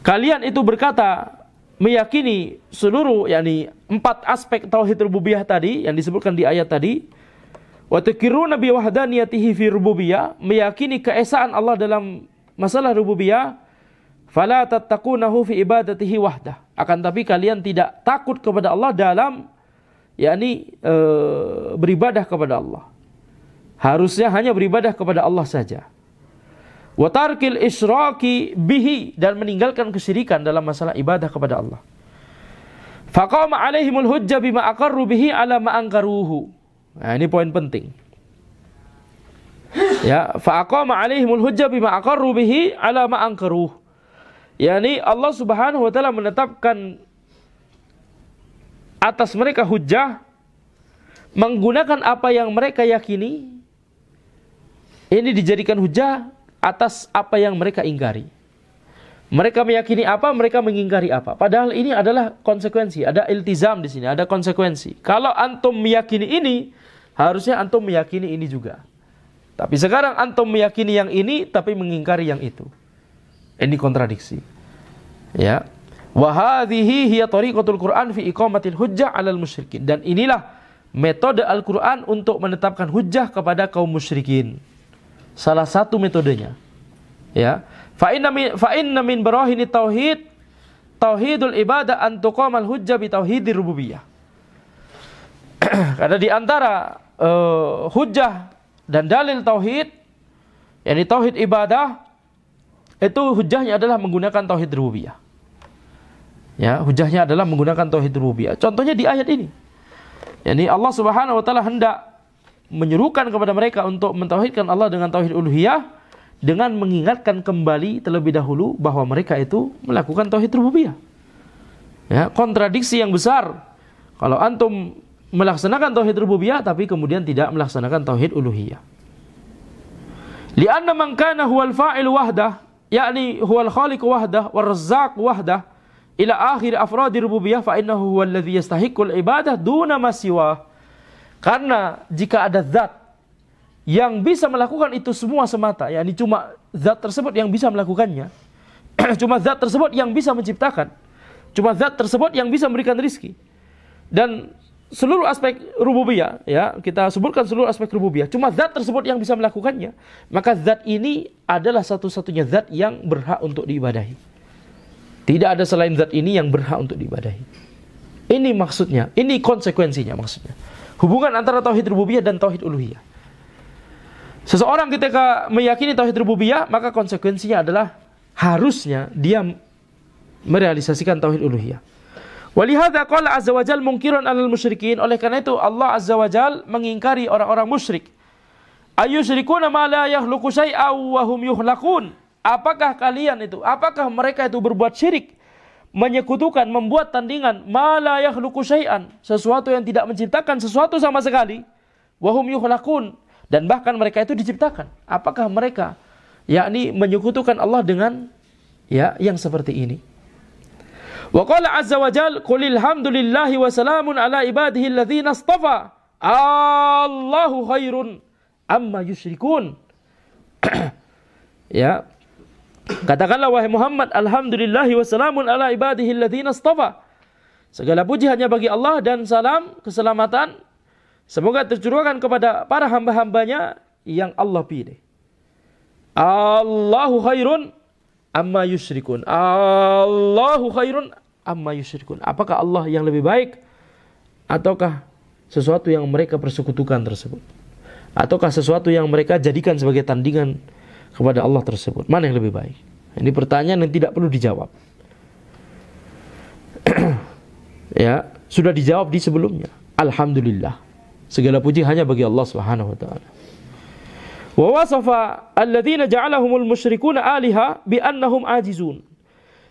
kalian itu berkata meyakini seluruh yakni 4 aspek tauhid rububiyah tadi yang disebutkan di ayat tadi? Wa tukirruna bi wahdaniyatihi fi rububiyah, meyakini keesaan Allah dalam masalah rububiyah. Fala tattaqunahu fi ibadatihi wahdah. Akan tapi kalian tidak takut kepada Allah dalam yakni beribadah kepada Allah. Harusnya hanya beribadah kepada Allah saja. Wa tarkil isyraki bihi, dan meninggalkan kesyirikan dalam masalah ibadah kepada Allah. Faqama alaihimul hujjah bima aqarru bihi ala ma ankaruhu. Nah, ini poin penting. Ya, faqama alaihimul hujjah bima aqarru bihi ala ma ankaruhu. Yani Allah Subhanahu wa taala menetapkan atas mereka hujjah menggunakan apa yang mereka yakini. Ini dijadikan hujjah atas apa yang mereka ingkari. Mereka meyakini apa, mereka mengingkari apa. Padahal ini adalah konsekuensi, ada iltizam di sini, ada konsekuensi. Kalau antum meyakini ini, harusnya antum meyakini ini juga. Tapi sekarang antum meyakini yang ini, tapi mengingkari yang itu. Ini kontradiksi. Ya. Wa hadhihi hiya tariqatul Qur'an fi iqamatil hujjah 'alal musyrikin. Dan inilah metode Al-Qur'an untuk menetapkan hujjah kepada kaum musyrikin. Salah satu metodenya. Ya. Fa inna min barahini tauhid tauhidul ibadah an tuqamal hujjah bi tauhidir rububiyah. Karena di antara hujjah dan dalil tauhid, yakni tauhid ibadah, itu hujjahnya adalah menggunakan tauhid rububiyah. Ya, hujjahnya adalah menggunakan tauhid rububiyah. Contohnya di ayat ini. Yani Allah Subhanahu wa taala hendak menyuruhkan kepada mereka untuk mentauhidkan Allah dengan tauhid uluhiyah, dengan mengingatkan kembali terlebih dahulu bahwa mereka itu melakukan tauhid rububiyah. Ya, kontradiksi yang besar kalau antum melaksanakan tauhid rububiyah tapi kemudian tidak melaksanakan tauhid uluhiyah. Li'anna man kana huwal fa'il wahdah, yakni huwal khaliq wahdah war razzaq wahdah ila akhir afradi rububiyah fa innahu huwal ladzi yastahiqqul ibadah duna ma siwa. Karena jika ada zat yang bisa melakukan itu semua semata, yakni cuma zat tersebut yang bisa melakukannya, cuma zat tersebut yang bisa menciptakan, cuma zat tersebut yang bisa memberikan rizki, dan seluruh aspek rububiyah, ya kita sebutkan seluruh aspek rububiyah, cuma zat tersebut yang bisa melakukannya, maka zat ini adalah satu-satunya zat yang berhak untuk diibadahi. Tidak ada selain zat ini yang berhak untuk diibadahi. Ini maksudnya, ini konsekuensinya maksudnya. Hubungan antara tauhid rububiyah dan tauhid uluhiyah. Seseorang ketika meyakini tauhid rububiyah, maka konsekuensinya adalah harusnya dia merealisasikan tauhid uluhiyah. Walihadza qala azza wajal munkiran 'alal musyrikin. Oleh karena itu Allah azza wajal mengingkari orang-orang musyrik. Ayyusyrikuna ma la yakhluqu syai'an wa hum yukhlaqun. Apakah kalian itu, apakah mereka itu berbuat syirik, menyekutukan, membuat tandingan ma la yakhluqu syai'an, sesuatu yang tidak menciptakan sesuatu sama sekali, wa hum yukhlaqun, dan bahkan mereka itu diciptakan. Apakah mereka yakni menyekutukan Allah dengan yang seperti ini? Wa qala azza wa jalla qul alhamdulillahi wa salamun ala ibadihi alladzina istafa Allahu khairun amma yusyrikun. Ya, katakanlah wahai Muhammad, alhamdulillahi wa salamun ala ibadihi alladzina istafa. Segala puji hanya bagi Allah dan salam keselamatan semoga tercurahkan kepada para hamba-hambanya yang Allah pilih. Allahu khairun amma yusyrikun. Allahu khairun amma yusyrikun. Apakah Allah yang lebih baik ataukah sesuatu yang mereka persekutukan tersebut? Ataukah sesuatu yang mereka jadikan sebagai tandingan kepada Allah tersebut? Mana yang lebih baik? Ini pertanyaan yang tidak perlu dijawab. Ya, sudah dijawab di sebelumnya. Alhamdulillah. Segala puji hanya bagi Allah Subhanahu wa taala. Wa wasafa alladzina ja'alahumul musyrikuna aliha bi annahum ajizun.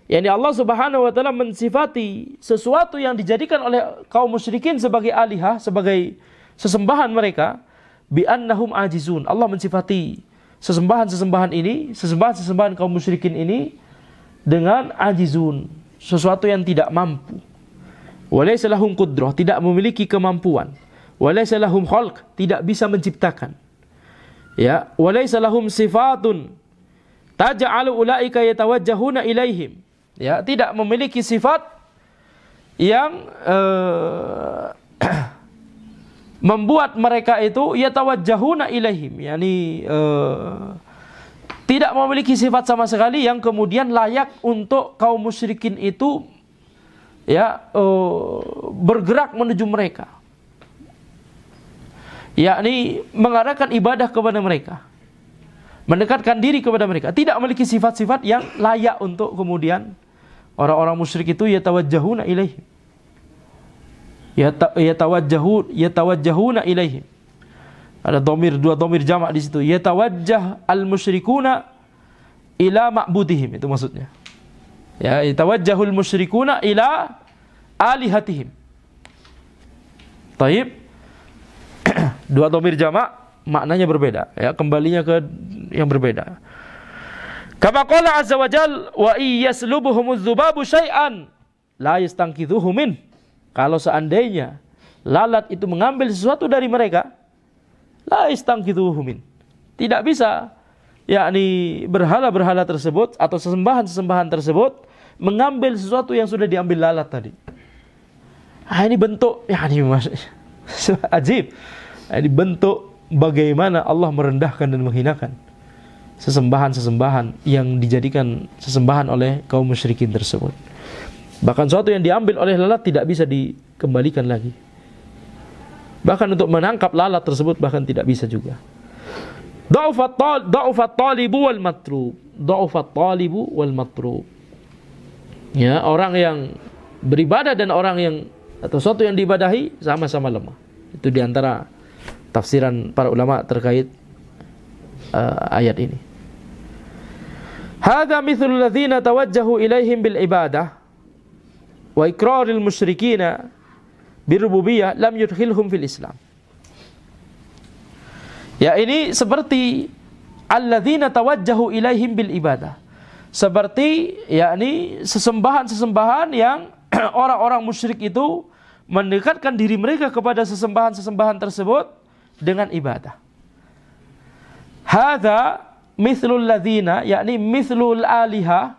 Yani Allah Subhanahu wa taala mensifati sesuatu yang dijadikan oleh kaum musyrikin sebagai alihah, sebagai sesembahan mereka, bi annahum ajizun. Allah mensifati sesembahan-sesembahan ini, sesembahan-sesembahan kaum musyrikin ini dengan ajizun, sesuatu yang tidak mampu. Walaysa lahum qudrah, tidak memiliki kemampuan. Walaysa lahum khalq, tidak bisa menciptakan. Ya, walaysa lahum sifatun taj'alu ulaika yatawajjahuna ilaihim. Ya, tidak memiliki sifat yang membuat mereka itu yatawajjahuna ilaihim, yakni tidak memiliki sifat sama sekali yang kemudian layak untuk kaum musyrikin itu bergerak menuju mereka. Yakni mengarahkan ibadah kepada mereka, mendekatkan diri kepada mereka, tidak memiliki sifat-sifat yang layak untuk kemudian orang-orang musyrik itu yatawajjahuna ilaihim. yatawajjahuna ilaihim. Ada dua dhamir jamak di situ. Yatawajjah al-musyrikuna ila ma'budihim, itu maksudnya. Ya, yatawajjahul musyrikuna ila alihatihim. Taib. Dua dhamir jamak maknanya berbeda, ya, kembalinya ke yang berbeda. Kama qala azza wa jal wa iyyaslubuhumuz dzubabu syai'an la yastanqidhuhu min. Kalau seandainya lalat itu mengambil sesuatu dari mereka, la yastanqidhuhu min. Tidak bisa, yakni berhala-berhala tersebut atau sesembahan-sesembahan tersebut mengambil sesuatu yang sudah diambil lalat tadi. Ini bentuk, yakni ajib. Ini bentuk bagaimana Allah merendahkan dan menghinakan sesembahan-sesembahan yang dijadikan sesembahan oleh kaum musyrikin tersebut. Bahkan sesuatu yang diambil oleh lalat tidak bisa dikembalikan lagi. Bahkan untuk menangkap lalat tersebut bahkan tidak bisa juga. Da'ufat talibu wal matrub. Da'ufat talibu wal matrub. Ya, orang yang beribadah dan orang yang atau sesuatu yang diibadahi sama-sama lemah. Itu diantara tafsiran para ulama terkait ayat ini. Hadza mithlul ladzina tawajjahu ilaihim bil ibadah wa iqraril musyrikina birububiyyah lam yudkhilhum fil Islam. Ya, ini seperti alladzina tawajjahu ilaihim bil ibadah. Seperti yakni sesembahan-sesembahan yang orang-orang musyrik itu mendekatkan diri mereka kepada sesembahan-sesembahan tersebut dengan ibadah. Hadza mithlul ladzina, yakni mithlul aliha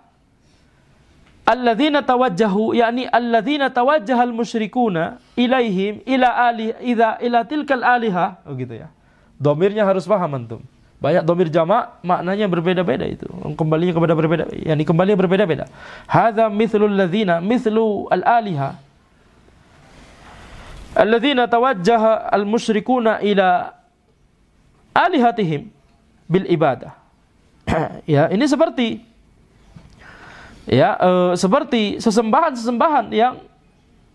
alladzina tawajjahu, yakni alladzina tawajjahal musyrikuna ilaihim ila tilkal aliha. Oh gitu ya. Dhamirnya harus paham antum. Banyak dhamir jamak maknanya berbeda-beda itu. Kembalinya kepada berbeda, yakni kembalinya berbeda-beda. Hadza mithlul ladzina, mithlu al aliha alladzina tawajjaha al musyrikuna ila alihatihim bil ibadah. Ya, ini seperti seperti sesembahan-sesembahan yang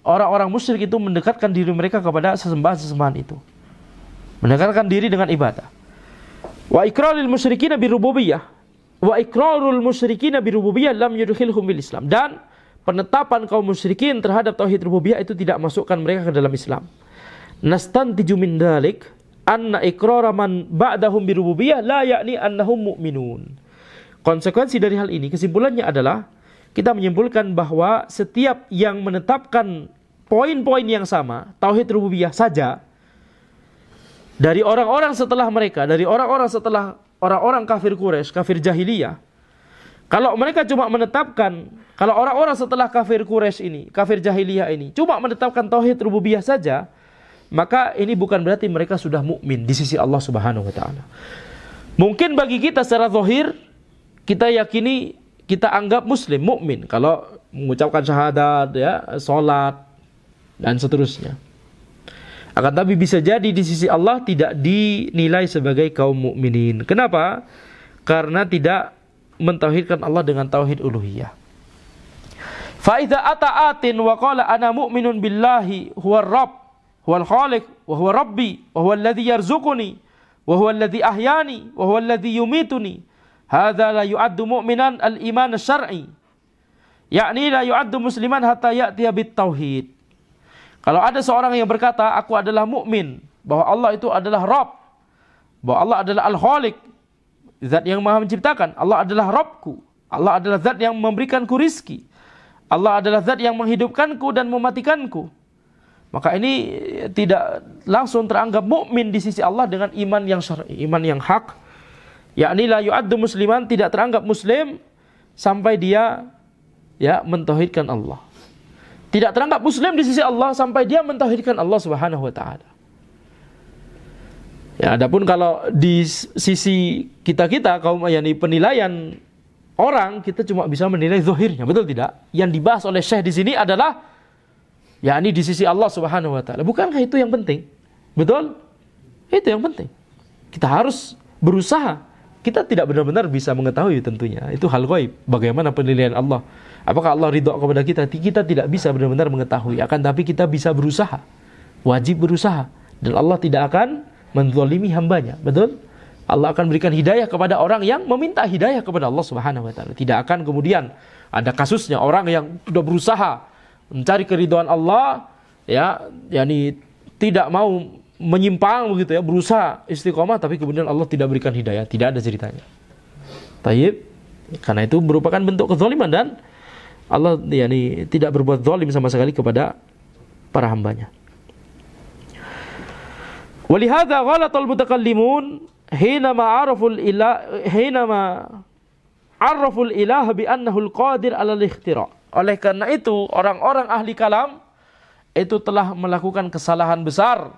orang-orang musyrik itu mendekatkan diri mereka kepada sesembahan-sesembahan itu. Mendekatkan diri dengan ibadah. Wa iqrarul musyrikina birububiyyah. Wa iqrarul musyrikina birububiyyah lam yudkhilhum bil Islam. Dan penetapan kaum musyrikin terhadap tauhid rububiyah itu tidak masukkan mereka ke dalam Islam. Nastantiju min dzalik anna iqrara man ba'dahum birububiyyah la ya'ni annahum mu'minun. Konsekuensi dari hal ini, kesimpulannya adalah kita menyimpulkan bahwa setiap yang menetapkan poin-poin yang sama, tauhid rububiyah saja, dari orang-orang setelah mereka, dari orang-orang setelah orang-orang kafir Quraisy, kafir jahiliyah, kalau mereka cuma menetapkan, kalau orang-orang setelah kafir Quraisy ini, kafir jahiliyah ini, cuma menetapkan tauhid rububiyah saja, maka ini bukan berarti mereka sudah mukmin di sisi Allah Subhanahu wa taala. Mungkin bagi kita secara zahir kita yakini, kita anggap muslim, mukmin kalau mengucapkan syahadat, ya, salat dan seterusnya. Akan tapi bisa jadi di sisi Allah tidak dinilai sebagai kaum mukminin. Kenapa? Karena tidak mentauhidkan Allah dengan tauhid uluhiyah. Fa idza ata'atin wa qala ana mu'minun billahi huwa rabb huwal khaliq wa huwa rabbi wa huwa alladhi yarzuquni wa huwa alladhi ahyani wa huwa alladhi yumituni, hadza la yu'addu mu'minan al-iman asy-syar'i, yakni la yu'addu musliman hatta ya'tiya bit tauhid. Kalau ada seorang yang berkata aku adalah mukmin, bahwa Allah itu adalah Rabb, bahwa Allah adalah Al-Khaliq, zat yang maha menciptakan, Allah adalah Rabbku, Allah adalah zat yang memberikanku rizki, Allah adalah zat yang menghidupkanku dan mematikanku, maka ini tidak langsung teranggap mukmin di sisi Allah dengan iman yang syar'i, iman yang hak, yakni la yu'addu musliman, tidak teranggap muslim sampai dia mentauhidkan Allah. Tidak teranggap muslim di sisi Allah sampai dia mentauhidkan Allah Subhanahu wa taala. Ya, adapun kalau di sisi kita kaum yakni penilaian orang, kita cuma bisa menilai zahirnya, betul tidak? Yang dibahas oleh Syekh di sini adalah yakni di sisi Allah Subhanahu wa taala. Bukankah itu yang penting? Betul? Itu yang penting. Kita harus berusaha. Kita tidak benar-benar bisa mengetahui tentunya. Itu hal ghaib. Bagaimana penilaian Allah? Apakah Allah ridha kepada kita? Kita tidak bisa benar-benar mengetahui. Akan tapi kita bisa berusaha. wajib berusaha. Dan Allah tidak akan menzalimi hambanya. Betul? Allah akan berikan hidayah kepada orang yang meminta hidayah kepada Allah Subhanahu wa taala. Tidak akan kemudian ada kasusnya orang yang sudah berusaha mencari keridhaan Allah, ya, yakni tidak mau menyimpang begitu ya, berusaha istiqomah tapi kemudian Allah tidak berikan hidayah. Tidak ada ceritanya. Tayyib. Karena itu merupakan bentuk kezaliman dan Allah yakni tidak berbuat zalim sama sekali kepada para hambanya. Walihada ghalatal mutakallimun حينما عرفوا الإله بأنه القادر على الاختراع. Oleh karena itu orang-orang ahli kalam itu telah melakukan kesalahan besar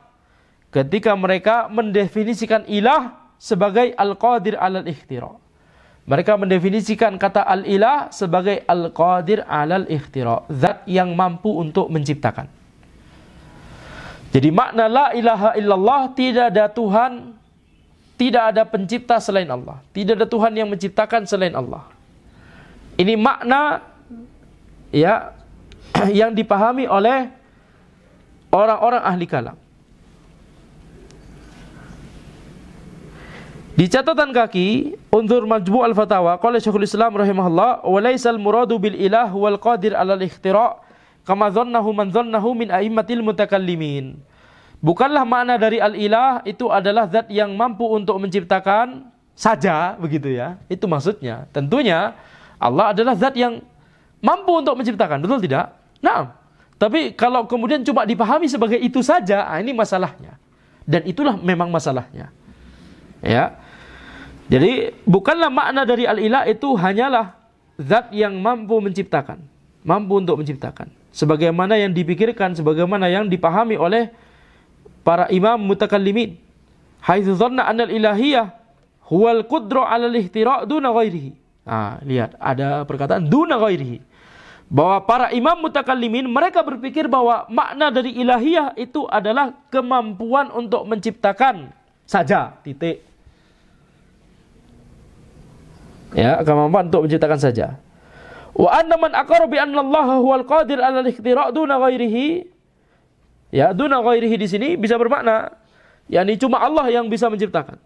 ketika mereka mendefinisikan ilah sebagai al-qadir alal ikhtira. Mereka mendefinisikan kata al-ilah sebagai al-qadir alal ikhtira, zat yang mampu untuk menciptakan. Jadi makna la ilaha illallah, tidak ada Tuhan, tidak ada pencipta selain Allah. Tidak ada Tuhan yang menciptakan selain Allah. Ini makna ya yang dipahami oleh orang-orang ahli kalam. Di catatan kaki unzur Majmu' al-Fatawa qala Syekhul Islam rahimahullah wa laysal muradu bil ilah wal qadir 'ala al-ikhtira' kama dhannahu man dhannahu min a'immatil mutakallimin. Bukanlah makna dari al-ilah itu adalah zat yang mampu untuk menciptakan saja, begitu ya. Itu maksudnya. Tentunya Allah adalah zat yang mampu untuk menciptakan, betul tidak? Nah, tapi kalau kemudian cuma dipahami sebagai itu saja, ini masalahnya. Dan itulah memang masalahnya. Ya. Jadi bukanlah makna dari al-ilah itu hanyalah zat yang mampu menciptakan, mampu untuk menciptakan. Sebagaimana yang dipikirkan, sebagaimana yang dipahami oleh para imam mutakallimin, haitsu dhanna anna al-ilahiyah huwal qudra 'ala al-ihtira' duna ghairihi. Lihat, ada perkataan duna ghairihi. Bahwa para imam mutakallimin mereka berpikir bahwa makna dari ilahiyah itu adalah kemampuan untuk menciptakan saja, titik. Ya, kemampuan untuk menciptakan saja. Wa anna man aqarra bi anna Allah huwal qadir 'ala al-ihtira' duna ghairihi. Ya, duna ghairihi di sini bisa bermakna yakni cuma Allah yang bisa menciptakan.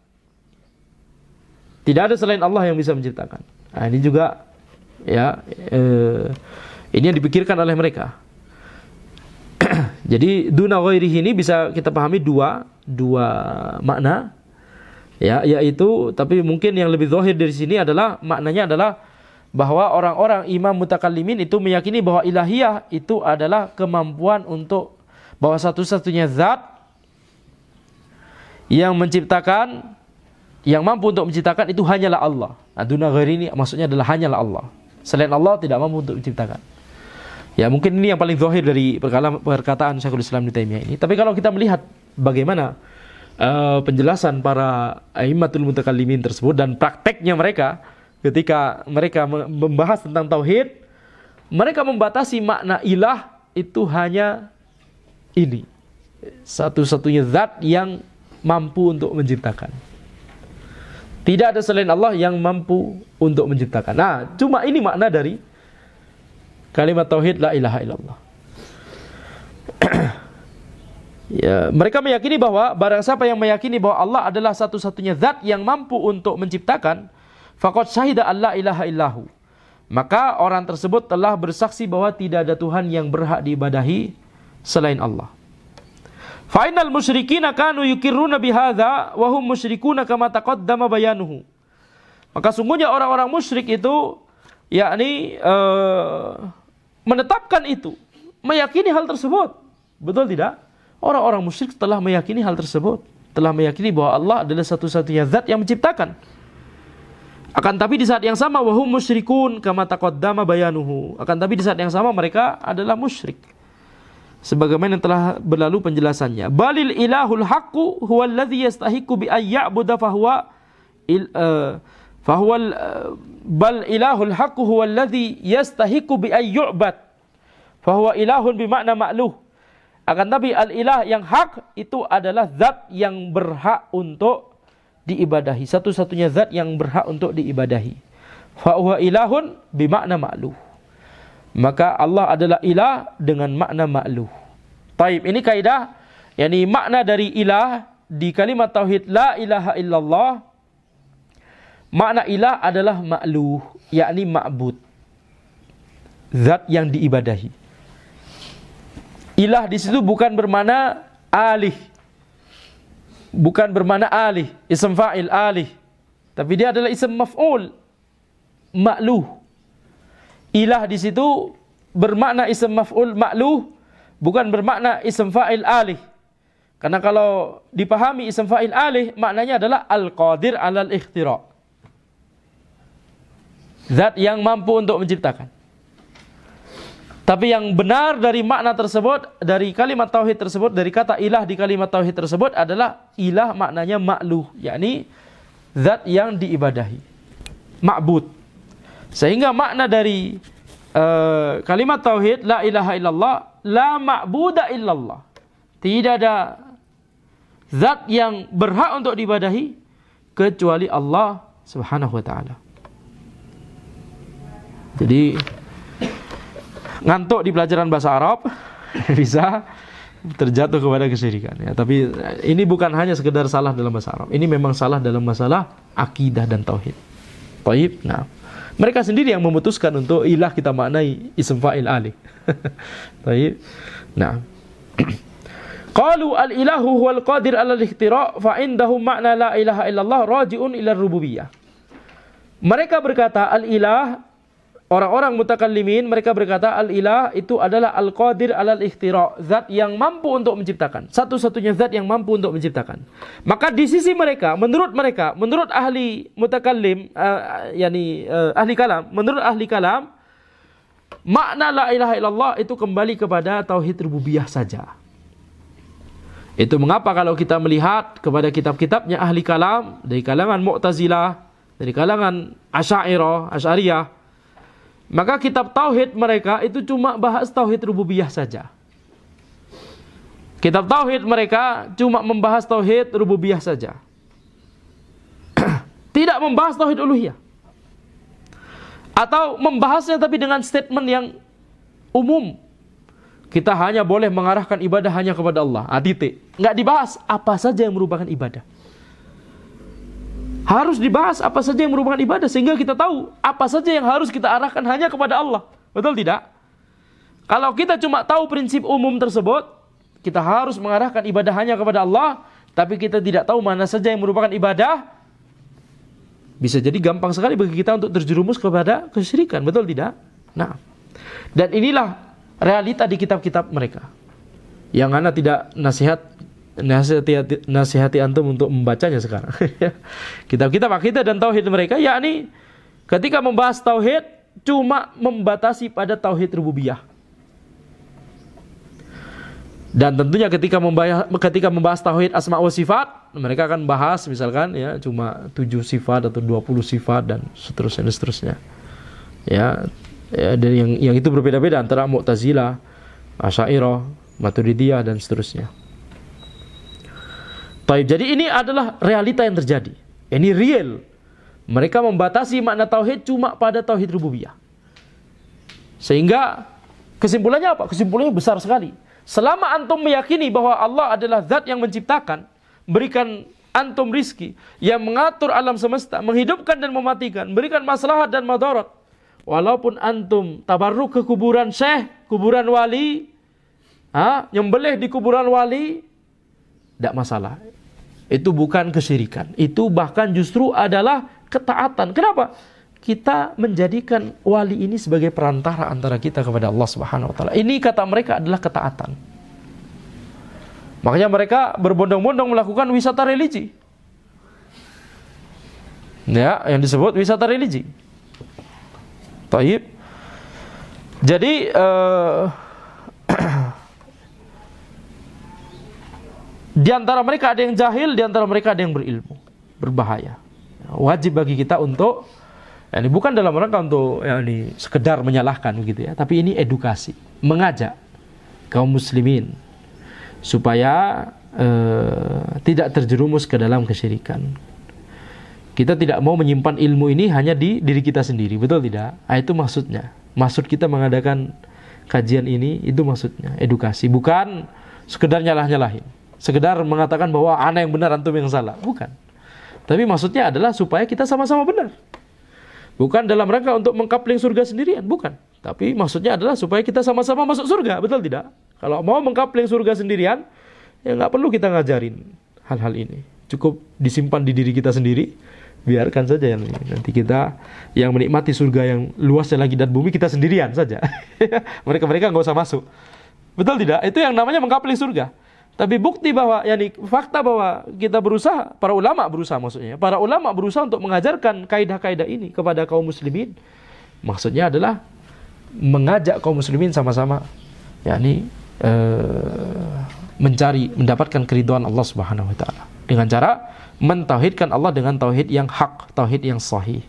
Tidak ada selain Allah yang bisa menciptakan. Ini juga ya ini yang dipikirkan oleh mereka. Jadi duna ghairihi ini bisa kita pahami dua makna. Ya, yaitu tapi mungkin yang lebih zahir dari sini adalah maknanya adalah bahwa orang-orang imam mutakallimin itu meyakini bahwa ilahiyah itu adalah kemampuan untuk bahwa satu-satunya zat yang menciptakan, yang mampu untuk menciptakan itu hanyalah Allah. Duna ghairi ini maksudnya adalah hanyalah Allah. Selain Allah tidak mampu untuk menciptakan. Ya, mungkin ini yang paling zahir dari perkataan Syekhul Islam Ibnu Taimiyah ini. Tapi kalau kita melihat bagaimana penjelasan para a'immatul mutakallimin tersebut dan prakteknya mereka ketika mereka membahas tentang tauhid, mereka membatasi makna ilah itu hanya ini, satu-satunya zat yang mampu untuk menciptakan. Tidak ada selain Allah yang mampu untuk menciptakan. Nah, cuma ini makna dari kalimat tauhid la ilaha illallah. Ya, mereka meyakini bahwa barang siapa yang meyakini bahwa Allah adalah satu-satunya zat yang mampu untuk menciptakan, faqad syahida alla ilaha illahu. Maka orang tersebut telah bersaksi bahwa tidak ada Tuhan yang berhak diibadahi selain Allah. Fa'inal musyrikina kanu yukirruna bihadza wa hum musyrikuna kama taqaddama bayanuhu. Maka sungguhnya orang-orang musyrik itu yakni menetapkan itu, meyakini hal tersebut. Betul tidak? Orang-orang musyrik telah meyakini hal tersebut, telah meyakini bahwa Allah adalah satu-satunya zat yang menciptakan. Akan tapi di saat yang sama wa hum musyrikun kama taqaddama bayanuhu. Akan tapi di saat yang sama mereka adalah musyrik. Sebagaimana yang telah berlalu penjelasannya. Balil ilahul haqqu huwa alladhi yastahiqu bi ay ya'budu bal ilahul haqqu huwa alladhi yastahiqu bi ay yu'bad. Fahuwa ilahun bi makna ma'luh. Akan tapi al-ilah yang hak itu adalah zat yang berhak untuk diibadahi, satu-satunya zat yang berhak untuk diibadahi. Fahuwa ilahun bi makna ma'luh. Maka Allah adalah ilah dengan makna ma'luh. Taib, ini kaidah yakni makna dari ilah di kalimat tauhid la ilaha illallah, makna ilah adalah ma'luh, yakni ma'bud, zat yang diibadahi. Ilah di situ bukan bermakna alih, bukan bermakna alih, ism fa'il alih, tapi dia adalah ism maf'ul, ma'luh. Ilah di situ bermakna ism maf'ul ma'luh, bukan bermakna ism fa'il alih. Karena kalau dipahami ism fa'il alih, maknanya adalah al-qadir alal ikhtira', zat yang mampu untuk menciptakan. Tapi yang benar dari makna tersebut, dari kalimat tauhid tersebut, dari kata ilah di kalimat tauhid tersebut adalah ilah maknanya ma'luh, yakni zat yang diibadahi, ma'bud. Sehingga makna dari kalimat tauhid la ilaha illallah, la ma'buda illallah, tidak ada zat yang berhak untuk diibadahi kecuali Allah Subhanahu wa taala. Jadi ngantuk di pelajaran bahasa Arab bisa terjatuh kepada kesyirikan ya. Tapi ini bukan hanya sekedar salah dalam bahasa Arab, ini memang salah dalam masalah akidah dan tauhid. Taib. Nah, mereka sendiri yang memutuskan untuk ilah kita maknai ism fa'il alih. Taib. Nah, qalu al-ilahu huwal qadir 'alal ikhtira' fa indahum ma'na la ilaha illallah raji'un ila rububiyah. Mereka berkata al-ilah, orang-orang mutakallimin mereka berkata al-ilah itu adalah al-qadir 'alal ikhtira', zat yang mampu untuk menciptakan, satu-satunya zat yang mampu untuk menciptakan. Maka di sisi mereka, menurut ahli mutakallim, ahli kalam, menurut ahli kalam, makna la ilaha illallah itu kembali kepada tauhid rububiyah saja. Itu mengapa kalau kita melihat kepada kitab-kitabnya ahli kalam dari kalangan Mu'tazilah, dari kalangan Asy'ariyah, maka kitab tauhid mereka itu cuma bahas tauhid rububiyah saja. Kitab tauhid mereka cuma membahas tauhid rububiyah saja. Tidak membahas tauhid uluhiyah. Atau membahasnya tapi dengan statement yang umum. Kita hanya boleh mengarahkan ibadah hanya kepada Allah. Titik. Nggak dibahas apa saja yang merupakan ibadah. Harus dibahas apa saja yang merupakan ibadah, sehingga kita tahu apa saja yang harus kita arahkan hanya kepada Allah. Betul tidak? Kalau kita cuma tahu prinsip umum tersebut, kita harus mengarahkan ibadah hanya kepada Allah, tapi kita tidak tahu mana saja yang merupakan ibadah, bisa jadi gampang sekali bagi kita untuk terjerumus kepada kesyirikan. Betul tidak? Nah, dan inilah realita di kitab-kitab mereka, yang ana tidak nasihati antum untuk membacanya sekarang. Kitab-kitab akidah dan tauhid mereka, yakni ketika membahas tauhid cuma membatasi pada tauhid rububiyah. Dan tentunya ketika membahas tauhid asma wa sifat, mereka akan bahas misalkan ya cuma 7 sifat atau 20 sifat dan seterusnya. Ya, dan yang itu berbeda-beda antara Mu'tazilah, Asy'ariyah, Maturidiyah dan seterusnya. Taib. Jadi ini adalah realita yang terjadi. Ini real. Mereka membatasi makna tauhid cuma pada tauhid rububiyah. Sehingga kesimpulannya apa? Kesimpulannya besar sekali. Selama antum meyakini bahwa Allah adalah zat yang menciptakan, berikan antum rizki, yang mengatur alam semesta, menghidupkan dan mematikan, berikan maslahat dan madarat, walaupun antum tabarruk ke kuburan syekh, kuburan wali, nyembelih di kuburan wali, tidak masalah. Itu bukan kesyirikan. Itu bahkan justru adalah ketaatan. Kenapa? Kita menjadikan wali ini sebagai perantara antara kita kepada Allah Subhanahu wa taala. Ini kata mereka adalah ketaatan. Makanya mereka berbondong-bondong melakukan wisata religi. Ya, yang disebut wisata religi. Taib. Jadi di antara mereka ada yang jahil, di antara mereka ada yang berilmu. Berbahaya. Wajib bagi kita untuk, ini bukan dalam rangka untuk sekedar menyalahkan begitu ya, tapi ini edukasi, mengajak kaum muslimin supaya tidak terjerumus ke dalam kesyirikan. Kita tidak mau menyimpan ilmu ini hanya di diri kita sendiri, betul tidak? Itu maksudnya. Maksud kita mengadakan kajian ini, itu maksudnya edukasi, bukan sekedar nyalah-nyalahin. sekedar mengatakan bahwa ana yang benar, antum yang salah. Bukan. Tapi maksudnya adalah supaya kita sama-sama benar. Bukan dalam rangka untuk mengkapling surga sendirian, bukan. Tapi maksudnya adalah supaya kita sama-sama masuk surga, betul tidak? Kalau mau mengkapling surga sendirian, ya nggak perlu kita ngajarin hal-hal ini. Cukup disimpan di diri kita sendiri, biarkan saja yang ini. Nanti kita yang menikmati surga yang luasnya langit dan bumi, kita sendirian saja. Mereka nggak usah masuk. Betul tidak? Itu yang namanya mengkapling surga. Tapi bukti bahwa, fakta bahwa kita berusaha, para ulama berusaha maksudnya. Para ulama berusaha untuk mengajarkan kaidah-kaidah ini kepada kaum muslimin. Maksudnya adalah mengajak kaum muslimin sama-sama mendapatkan keridhaan Allah Subhanahu wa taala dengan cara mentauhidkan Allah dengan tauhid yang hak, tauhid yang sahih.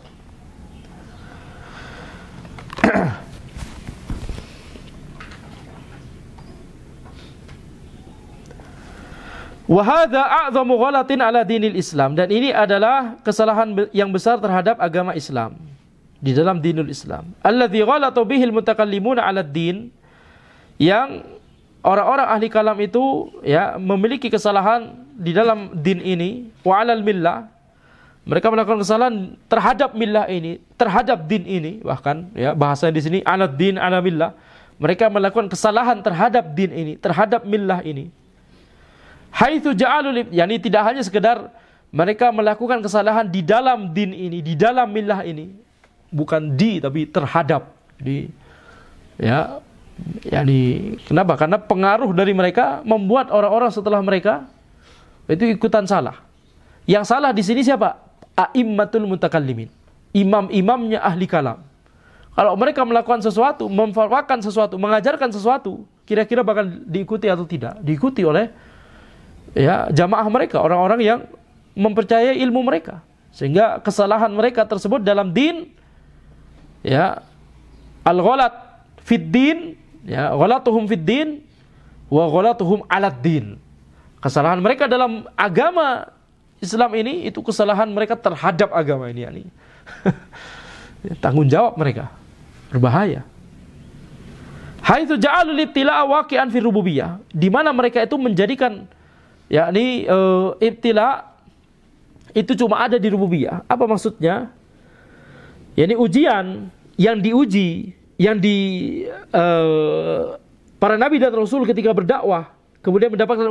Wa hadza a'dhamu ghalatin ala dinil Islam, dan ini adalah kesalahan yang besar terhadap agama Islam, di dalam dinul Islam. Alladzi ghalatu bihil mutakallimuna 'ala din, yang orang-orang ahli kalam itu memiliki kesalahan di dalam din ini, wa 'alal millah, mereka melakukan kesalahan terhadap millah ini, terhadap din ini, bahkan bahasa di sini 'alad din 'ala millah. Mereka melakukan kesalahan terhadap din ini, terhadap millah ini. Haitsu ja'alul, tidak hanya sekedar mereka melakukan kesalahan di dalam din ini, di dalam millah ini, bukan tapi terhadap. Kenapa? Karena pengaruh dari mereka membuat orang-orang setelah mereka itu ikutan salah. Yang salah di sini siapa? A'immatul mutakallimin, imam-imamnya ahli kalam. Kalau mereka melakukan sesuatu, memfatwakan sesuatu, mengajarkan sesuatu, kira-kira bakal diikuti atau tidak? Diikuti oleh jamaah mereka, orang-orang yang mempercayai ilmu mereka. Sehingga kesalahan mereka tersebut dalam din, al-ghalat fid din, ghalatuhum fid din wa ghalatuhum 'alad din. Kesalahan mereka dalam agama Islam ini, itu kesalahan mereka terhadap agama ini. Tanggung jawab mereka berbahaya. Haitsu ja'alul ibtila'a waqi'an fi rububiyah, di mana mereka itu menjadikan ibtila itu cuma ada di rububiyah. Apa maksudnya? Ujian yang diuji, para nabi dan rasul ketika berdakwah kemudian mendapatkan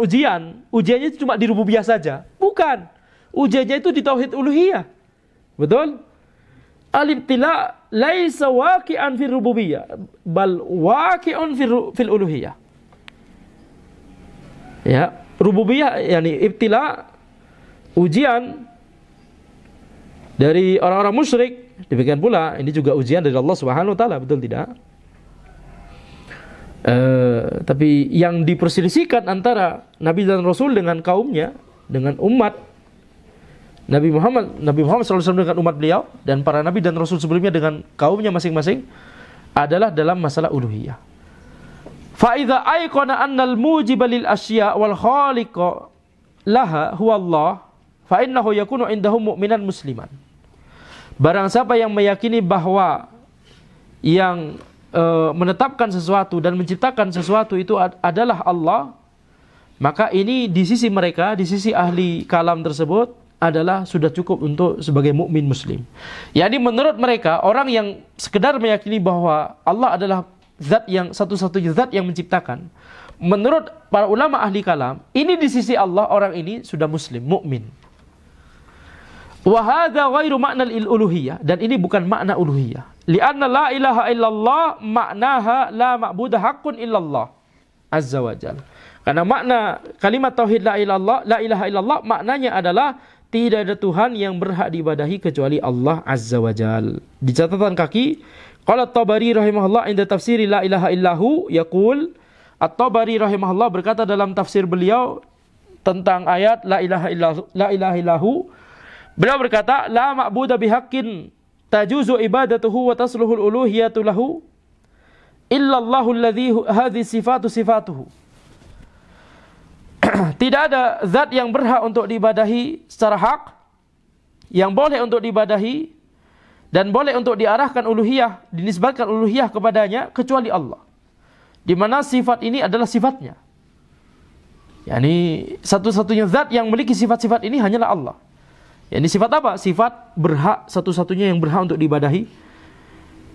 ujiannya itu cuma di rububiyah saja. Bukan. Ujiannya itu di tauhid uluhiyah. Betul? Al-ibtila laisa waqi'an fi rububiyah, bal waqi'un fil uluhiyah. Rububiyah, ibtila, ujian dari orang-orang musyrik. Demikian pula ini juga ujian dari Allah Subhanahu wa taala, betul tidak? Tapi yang diperselisihkan antara Nabi dan Rasul dengan kaumnya, dengan umat Nabi Muhammad SAW dengan umat beliau, dan para Nabi dan Rasul sebelumnya dengan kaumnya masing-masing, adalah dalam masalah uluhiyah. Fa'idha ayqana annal mujiba lil asya' wal khaliqa laha huwa Allah, fa'innahu yakunu indahu mu'minan musliman. Barang siapa yang meyakini bahwa yang menetapkan sesuatu dan menciptakan sesuatu itu adalah Allah, maka ini di sisi mereka, di sisi ahli kalam tersebut, adalah sudah cukup untuk sebagai mukmin muslim. Yani menurut mereka, orang yang sekedar meyakini bahwa Allah adalah zat yang satu-satunya zat yang menciptakan, menurut para ulama ahli kalam, ini di sisi Allah orang ini sudah muslim, mukmin. Wa hadza ghairu makna al-uluhiyah, dan ini bukan makna uluhiyah. Li'anna la ilaha illallah maknaha la ma'budu haqqun illallah azza wajalla. Karena makna kalimat tauhid la ilaha illallah maknanya adalah tidak ada Tuhan yang berhak diibadahi kecuali Allah azza wajalla. Di catatan kaki, qala At-Tabari rahimahullah inda tafsiri la ilaha illahu yaqul, At-Tabari rahimahullah berkata dalam tafsir beliau tentang ayat la ilaha illahu, beliau berkata la ma'budu bihaqqin tajuzu ibadatuhu wa tasluhul uluhiyatu lahu illallahu alladhi hadhi sifatuhu. Tidak ada zat yang berhak untuk diibadahi secara hak, yang boleh untuk diibadahi dan boleh untuk diarahkan uluhiyah, dinisbatkan uluhiyah kepadanya, kecuali Allah, di mana sifat ini adalah sifatnya. yakni satu-satunya zat yang memiliki sifat-sifat ini hanyalah Allah. Ini sifat apa? Sifat berhak, satu-satunya yang berhak untuk diibadahi,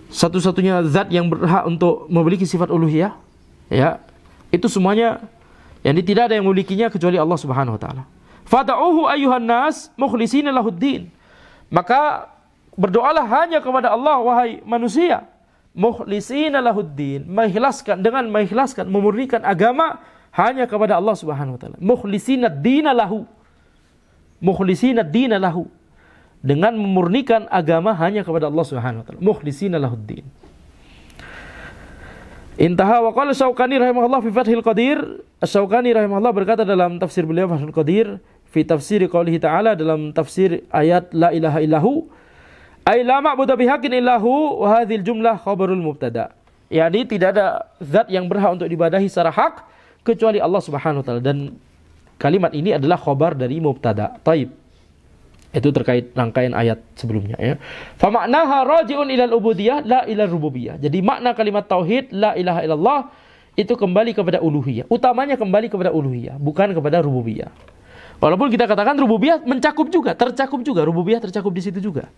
satu-satunya zat yang berhak untuk memiliki sifat uluhiyah. Ya, itu semuanya yakni tidak ada yang memilikinya kecuali Allah Subhanahu wa taala. Fad'uhu ayyuhan nas mukhlishina lahuddin. Maka berdoalah hanya kepada Allah wahai manusia, mukhlishina lahuddin, mengikhlaskan, memurnikan agama hanya kepada Allah Subhanahu wa taala. Mukhlishina ad-dina lahu. Mukhlishina ad-dina lahu. Dengan memurnikan agama hanya kepada Allah Subhanahu wa taala. Mukhlishina lahuddin. Intaha wa qala Syaukani rahimahullah fi Fathil Qadir. Syaukani rahimahullah berkata dalam tafsir beliau Fathul Qadir fi tafsir qoulihi ta'ala, dalam tafsir ayat la ilaha illahu, ay la ma'budu bihaqqin illahu wa hadhil jumlah khabarul mubtada. Yani tidak ada zat yang berhak untuk diibadahi secara hak kecuali Allah Subhanahu wa taala, dan kalimat ini adalah khabar dari mubtada. Taib. Itu terkait rangkaian ayat sebelumnya ya. Fa ma'naha raji'un ilal ubudiyah la ilal rububiyah. Jadi makna kalimat tauhid la ilaha illallah itu kembali kepada uluhiyah. Utamanya kembali kepada uluhiyah, bukan kepada rububiyah. Walaupun kita katakan rububiyah mencakup juga, tercakup juga, rububiyah tercakup di situ juga.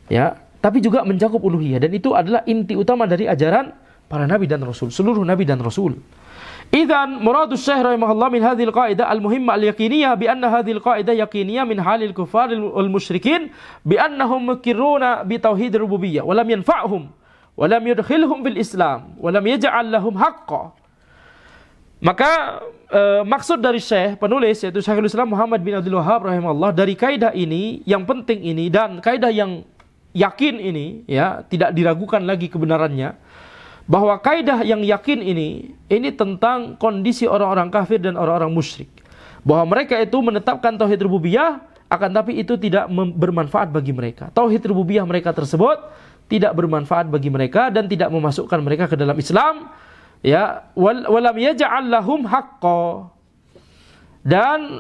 Ya, tapi juga mencakup uluhiyah, dan itu adalah inti utama dari ajaran para nabi dan rasul, seluruh nabi dan rasul. Idzan muradus Syekh rahimahullah min hadhil qaidah al-muhimma al-yaqiniyah bi anna hadhil qaidah yaqiniyah min halil kufar wal musyrikin bi annahum muqirruna bi tauhid rububiyyah wa lam yanfa'hum wa lam yudkhilhum bil Islam wa lam yaj'al lahum haqqan. Maka maksud dari Syekh penulis yaitu Syekhul Islam Muhammad bin Abdul Wahhab rahimahullah dari kaidah ini yang penting ini dan kaidah yang yakin ini ya, tidak diragukan lagi kebenarannya, bahwa kaidah yang yakin ini tentang kondisi orang-orang kafir dan orang-orang musyrik, bahwa mereka itu menetapkan tauhid rububiyah, akan tapi itu tidak bermanfaat bagi mereka. Tauhid rububiyah mereka tersebut tidak bermanfaat bagi mereka dan tidak memasukkan mereka ke dalam Islam, ya, walam yaj'al lahum haqqan, dan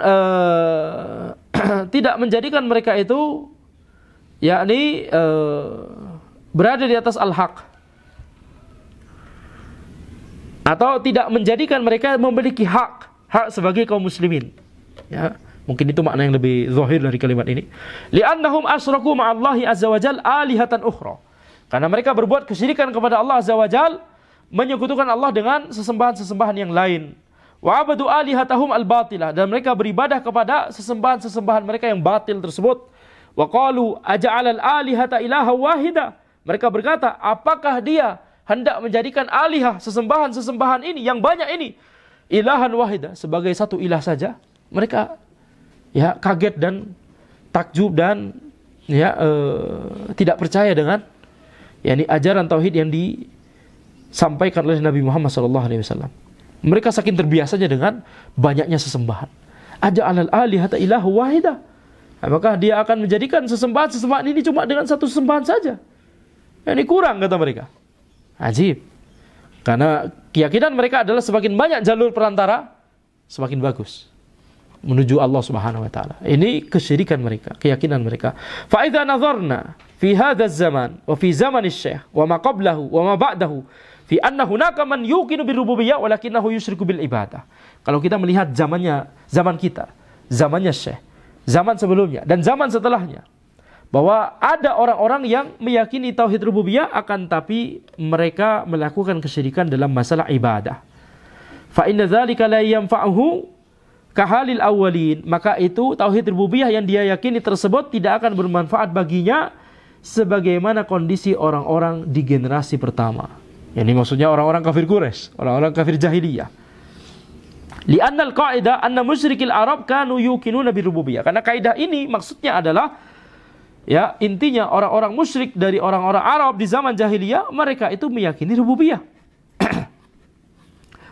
tidak menjadikan mereka itu yakni berada di atas al-haq, atau tidak menjadikan mereka memiliki hak sebagai kaum muslimin. Ya, mungkin itu makna yang lebih zahir dari kalimat ini. Li'annahum asyraku ma'allahi azza wajal alihatan ukhra. Karena mereka berbuat kesyirikan kepada Allah azza wajal, menyekutukan Allah dengan sesembahan-sesembahan yang lain. Wa abadu alihatahum al-batilah, dan mereka beribadah kepada sesembahan-sesembahan mereka yang batil tersebut. Wa qalu aja'alal alihata ilaha wahida. Mereka berkata, apakah dia hendak menjadikan alihah, sesembahan-sesembahan ini yang banyak ini, ilahan wahida, sebagai satu ilah saja? Mereka ya kaget dan takjub dan ya tidak percaya dengan yakni ajaran tauhid yang disampaikan oleh Nabi Muhammad SAW. Mereka saking terbiasanya dengan banyaknya sesembahan. Aja'alal alihata ilaha wahida. Apakah dia akan menjadikan sesembahan-sesembahan ini cuma dengan satu sesembahan saja? Ini kurang, kata mereka. Ajib. Karena keyakinan mereka adalah semakin banyak jalur perantara, semakin bagus menuju Allah Subhanahu wa taala. Ini kesyirikan mereka, keyakinan mereka. Fa idza nazarna fi hadzal zaman wa fi zaman asy-syekh wa ma qablahu wa ma ba'dahu fi anna hunaka man yuqinu birububiyyah walakinahu yusyriku bil ibadah. Kalau kita melihat zaman kita, zamannya Syekh, zaman sebelumnya dan zaman setelahnya, bahwa ada orang-orang yang meyakini tauhid rububiyah akan tapi mereka melakukan kesyirikan dalam masalah ibadah. Fa inna dzalika la yanfa'uhu kahalil awwalin. Maka itu tauhid rububiyah yang dia yakini tersebut tidak akan bermanfaat baginya sebagaimana kondisi orang-orang di generasi pertama. Ini maksudnya orang-orang kafir Quraisy, orang-orang kafir jahiliyah. Li'anna al-qa'idah anna musyrikil Arab kanu yuqinuna birububiyah. Karena kaidah ini maksudnya adalah ya, intinya orang-orang musyrik dari orang-orang Arab di zaman jahiliyah, mereka itu meyakini rububiyah.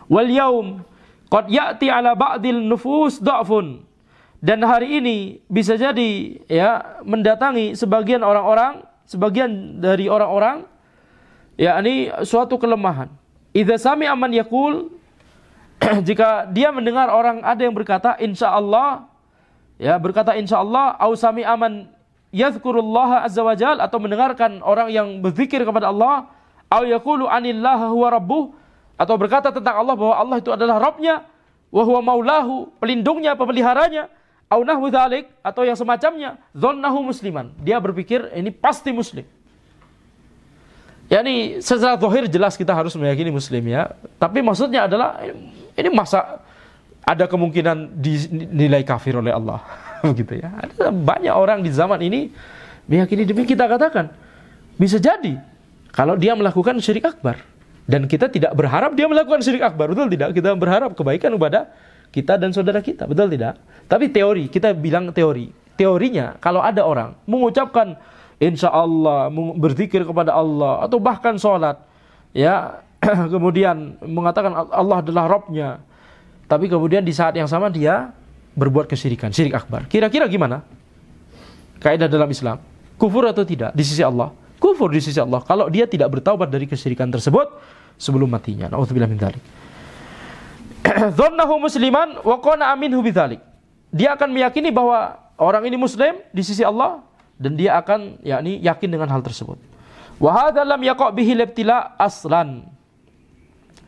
Wal yaum qad ya'ti ala ba'dil nufus dha'fun. Dan hari ini bisa jadi ya mendatangi sebagian dari orang-orang yakni suatu kelemahan. Idza sami'a man yaqul, jika dia mendengar orang ada yang berkata insyaallah, ya berkata insyaallah, au sami'a man yadhkurullaha azza wajal, atau mendengarkan orang yang berzikir kepada Allah, au yaqulu anillaha huwa rabbuh, atau berkata tentang Allah bahwa Allah itu adalah Rabbnya, wa huwa maulahu, pelindungnya, pemeliharanya, au nahwu dzalik, atau yang semacamnya, dzannahu musliman, dia berpikir ini pasti muslim. Yani secara zahir jelas kita harus meyakini muslim ya, tapi maksudnya adalah ini masa ada kemungkinan dinilai kafir oleh Allah begitu ya. Ada banyak orang di zaman ini meyakini demi, kita katakan bisa jadi kalau dia melakukan syirik akbar, dan kita tidak berharap dia melakukan syirik akbar, betul tidak? Kita berharap kebaikan kepada kita dan saudara kita, betul tidak? Tapi teori, kita bilang teorinya kalau ada orang mengucapkan insya Allah, berzikir kepada Allah, atau bahkan sholat ya, kemudian mengatakan Allah adalah Rabbnya, tapi kemudian di saat yang sama dia berbuat kesyirikan, syirik akbar, kira-kira gimana kaidah dalam Islam? Kufur atau tidak di sisi Allah? Kufur di sisi Allah kalau dia tidak bertaubat dari kesyirikan tersebut sebelum matinya. Na'udzubillah min dzalik. Dzannahu musliman wa qana'a minhu bidzalik. Dia akan meyakini bahwa orang ini muslim di sisi Allah, dan dia akan yakin dengan hal tersebut. Wa hadza lam yaqa' bihi ibtila aslan.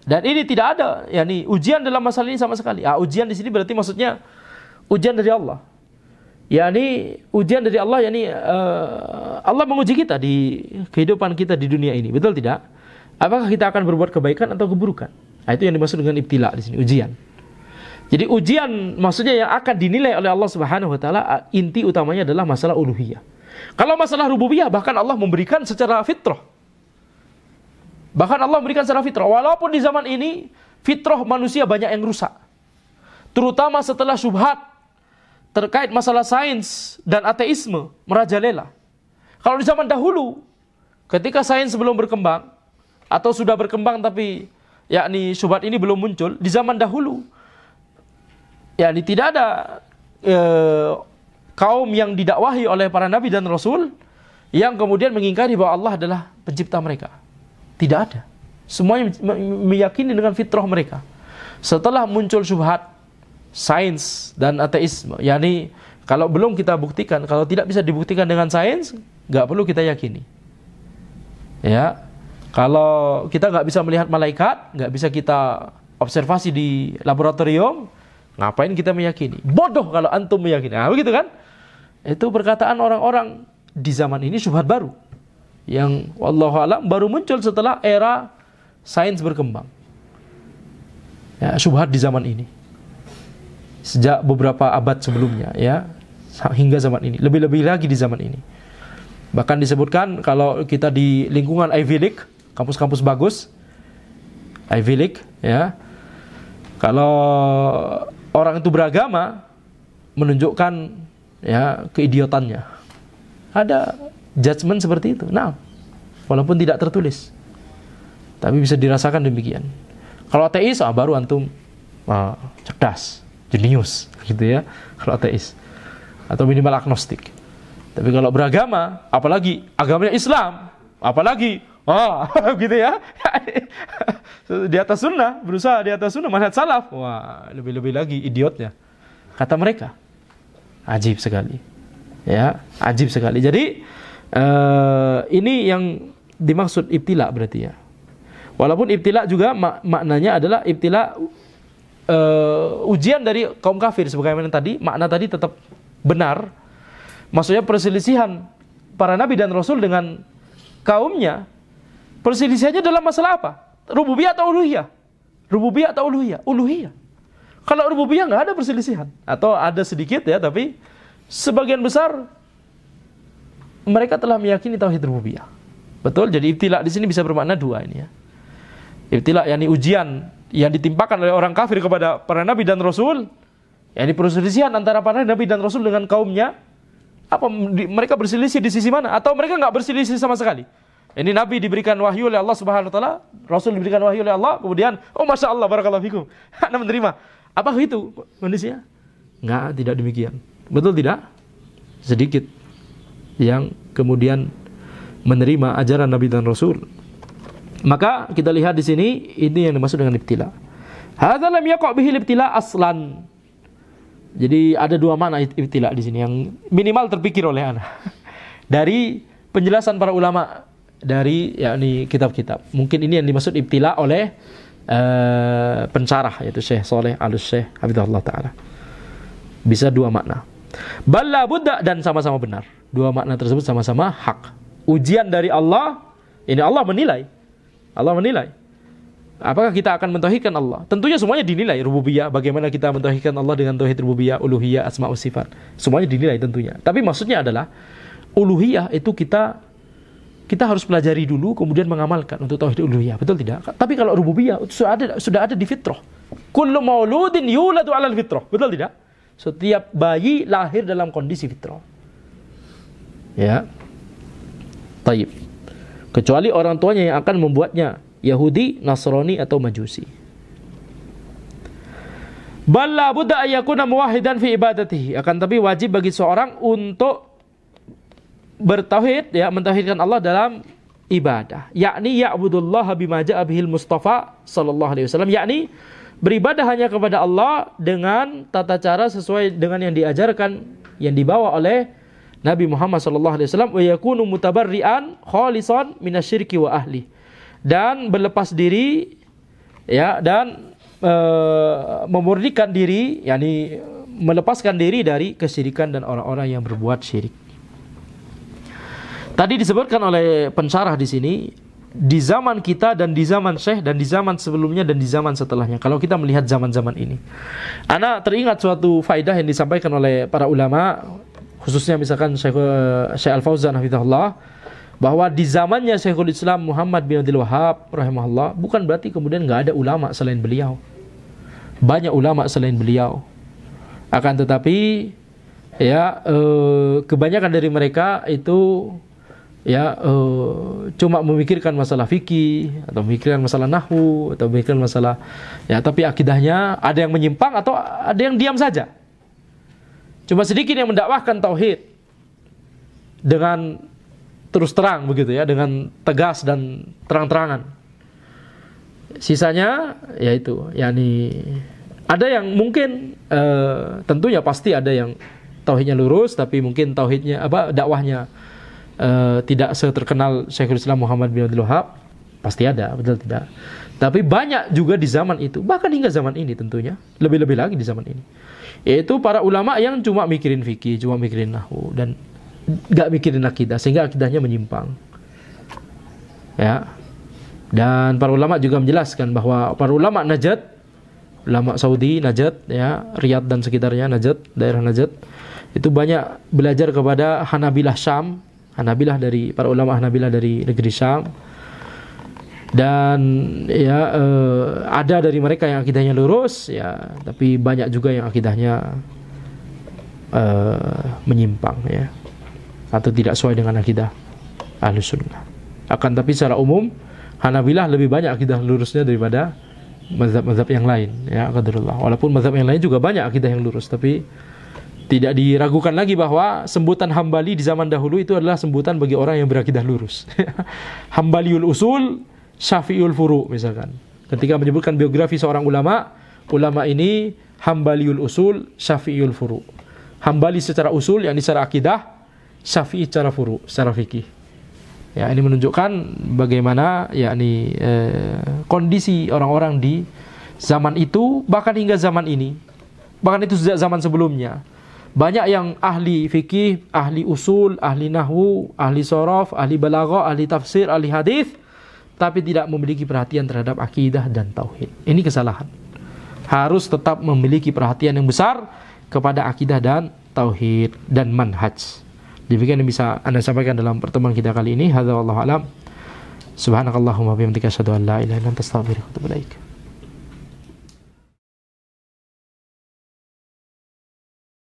Dan ini tidak ada ujian dalam masalah ini sama sekali. Ujian di sini berarti maksudnya ujian dari Allah. Ujian dari Allah, Allah menguji kita di kehidupan kita di dunia ini, betul tidak? Apakah kita akan berbuat kebaikan atau keburukan? Itu yang dimaksud dengan ibtila di sini, ujian. Jadi ujian maksudnya yang akan dinilai oleh Allah Subhanahu wa taala, inti utamanya adalah masalah uluhiyah. Kalau masalah rububiyah, bahkan Allah memberikan secara fitrah. Bahkan Allah memberikan secara fitrah. Walaupun di zaman ini fitrah manusia banyak yang rusak, terutama setelah syubhat terkait masalah sains dan ateisme merajalela. Kalau di zaman dahulu, ketika sains belum berkembang atau sudah berkembang tapi syubhat ini belum muncul, di zaman dahulu tidak ada kaum yang didakwahi oleh para nabi dan rasul yang kemudian mengingkari bahwa Allah adalah pencipta mereka. Tidak ada. Semuanya meyakini dengan fitrah mereka. Setelah muncul syubhat sains dan ateisme, kalau belum kita buktikan, kalau tidak bisa dibuktikan dengan sains, nggak perlu kita yakini. Ya, kalau kita nggak bisa melihat malaikat, nggak bisa kita observasi di laboratorium, ngapain kita meyakini? Bodoh kalau antum meyakini. Begitu kan? Itu perkataan orang-orang di zaman ini, syubhat baru yang wallahu alam baru muncul setelah era sains berkembang. Ya, syubhat di zaman ini. Sejak beberapa abad sebelumnya hingga zaman ini, lebih-lebih lagi di zaman ini. Bahkan disebutkan kalau kita di lingkungan Ivy League, kampus-kampus bagus Ivy League kalau orang itu beragama menunjukkan keidiotannya, ada judgement seperti itu. Walaupun tidak tertulis, tapi bisa dirasakan demikian. Kalau ateis, baru antum cerdas, jenius, gitu ya. Kalau ateis, atau minimal agnostik. Tapi kalau beragama, apalagi agamanya Islam, apalagi gitu ya. Di atas sunnah, berusaha di atas sunnah, manhaj salaf, lebih-lebih lagi idiotnya, kata mereka. Ajib sekali. Ajib sekali. Jadi ini yang dimaksud ibtila berarti ya. Walaupun ibtila juga maknanya adalah ibtila ujian dari kaum kafir, sebagaimana tadi, makna tadi tetap benar. Maksudnya perselisihan para nabi dan rasul dengan kaumnya, perselisihannya dalam masalah apa? Rububiyah atau uluhiyah? Rububiyah atau uluhiyah? Uluhiyah. Kalau rububiyah nggak ada perselisihan, atau ada sedikit tapi sebagian besar mereka telah meyakini tauhid rububiyah. Betul? Jadi ibtila di sini bisa bermakna dua ini ya. Ibtila ujian yang ditimpakan oleh orang kafir kepada para nabi dan rasul, perselisihan antara para nabi dan rasul dengan kaumnya. Apa mereka berselisih di sisi mana? Atau mereka nggak berselisih sama sekali? Ini nabi diberikan wahyu oleh Allah Subhanahu wa taala, rasul diberikan wahyu oleh Allah, kemudian masya Allah, barakallahu fikum, Anda menerima. Apa itu manusia? Nggak, tidak demikian. Betul tidak? Sedikit yang kemudian menerima ajaran nabi dan rasul. Maka kita lihat di sini, ini yang dimaksud dengan ibtila. Hadza lam yaqa' bihi ibtila aslan. Jadi ada dua makna ibtila di sini yang minimal terpikir oleh ana. Dari penjelasan para ulama dari kitab-kitab. Mungkin ini yang dimaksud ibtila oleh pensyarah, yaitu Syekh Saleh Al-Syekh hafizahullah taala. Bisa dua makna. Bal la budda, dan sama-sama benar. Dua makna tersebut sama-sama hak. Ujian dari Allah, ini Allah menilai. Allah menilai. Apakah kita akan mentauhidkan Allah? Tentunya semuanya dinilai. Rububiyah, bagaimana kita mentauhidkan Allah dengan tauhid rububiyah, uluhiyah, asma wa sifat. Semuanya dinilai tentunya. Tapi maksudnya adalah uluhiyah itu kita harus pelajari dulu, kemudian mengamalkan untuk tauhid uluhiyah. Betul tidak? Tapi kalau rububiyah itu sudah ada di fitrah. Kullu mauludin yuladu 'alal fitrah. Betul tidak? Setiap bayi lahir dalam kondisi fitrah. Ya. Taib. Kecuali orang tuanya yang akan membuatnya Yahudi, Nasrani atau Majusi. Bal la budda ayyakuna muwahhidan fi ibadatihi. Akan tapi wajib bagi seorang untuk bertauhid, ya, mentauhidkan Allah dalam ibadah. Yakni ya'budullaha bima ja'a bihil Mustafa sallallahu alaihi wasallam, yakni beribadah hanya kepada Allah dengan tata cara sesuai dengan yang diajarkan, yang dibawa oleh Nabi Muhammad sallallahu alaihi wasallam, wa yakunu mutabarri'an khalisan minasyirki wa ahli, dan berlepas diri, ya, dan memurnikan diri, yakni melepaskan diri dari kesyirikan dan orang-orang yang berbuat syirik. Tadi disebutkan oleh pensyarah di sini, di zaman kita dan di zaman Syekh dan di zaman sebelumnya dan di zaman setelahnya. Kalau kita melihat zaman-zaman ini, ana teringat suatu faedah yang disampaikan oleh para ulama, khususnya misalkan Syekh Al-Fauzan hafizahullah, bahwa di zamannya Syekhul Islam Muhammad bin Abdul Wahhab rahimahullah, bukan berarti kemudian nggak ada ulama selain beliau. Banyak ulama selain beliau. Akan tetapi, ya, kebanyakan dari mereka itu, ya, cuma memikirkan masalah fikih, atau memikirkan masalah nahwu, atau memikirkan masalah, ya, tapi akidahnya ada yang menyimpang atau ada yang diam saja. Cuma sedikit yang mendakwahkan tauhid dengan terus terang begitu, ya, dengan tegas dan terang-terangan. Sisanya yaitu, yakni ada yang mungkin tentunya pasti ada yang tauhidnya lurus, tapi mungkin tauhidnya dakwahnya tidak seterkenal Syekhul Islam Muhammad bin Abdul Wahhab, pasti ada, betul tidak? Tapi banyak juga di zaman itu, bahkan hingga zaman ini tentunya, lebih-lebih lagi di zaman ini, yaitu para ulama yang cuma mikirin fikih, cuma mikirin nahwu, dan gak mikirin akidah, sehingga akidahnya menyimpang. Ya. Dan para ulama juga menjelaskan bahwa para ulama Najd, ulama Saudi Najd, ya, Riyadh dan sekitarnya, Najd, daerah Najd, itu banyak belajar kepada Hanabilah Syam, Hanabilah dari para ulama Hanabilah dari negeri Syam. Dan, ya, ada dari mereka yang akidahnya lurus, ya, tapi banyak juga yang akidahnya menyimpang, ya, atau tidak sesuai dengan akidah Ahlus Sunnah. Akan tapi secara umum Hanabilah lebih banyak akidah lurusnya daripada mazhab-mazhab yang lain, ya, qadarullah. Walaupun mazhab yang lain juga banyak akidah yang lurus, tapi tidak diragukan lagi bahwa sebutan Hambali di zaman dahulu itu adalah sebutan bagi orang yang berakidah lurus. Hambaliul usul, Syafi'ul furu' misalkan. Ketika menyebutkan biografi seorang ulama ini Hambaliul usul, Syafi'ul furu'. Hambali secara usul, yakni secara akidah, Syafi'i secara furu', secara fikih. Ya, ini menunjukkan bagaimana, yakni kondisi orang-orang di zaman itu, bahkan hingga zaman ini, bahkan itu sejak zaman sebelumnya. Banyak yang ahli fikih, ahli usul, ahli nahwu, ahli sorof, ahli balaghah, ahli tafsir, ahli hadis, tapi tidak memiliki perhatian terhadap akidah dan tauhid. Ini kesalahan. Harus tetap memiliki perhatian yang besar kepada akidah dan tauhid dan manhaj. Demikian yang bisa Anda sampaikan dalam pertemuan kita kali ini. Hadza wallahu alam. Subhanakallahumma wa bihamdika asyhadu an la ilaha illa anta astaghfiruka wa atubu ilaik.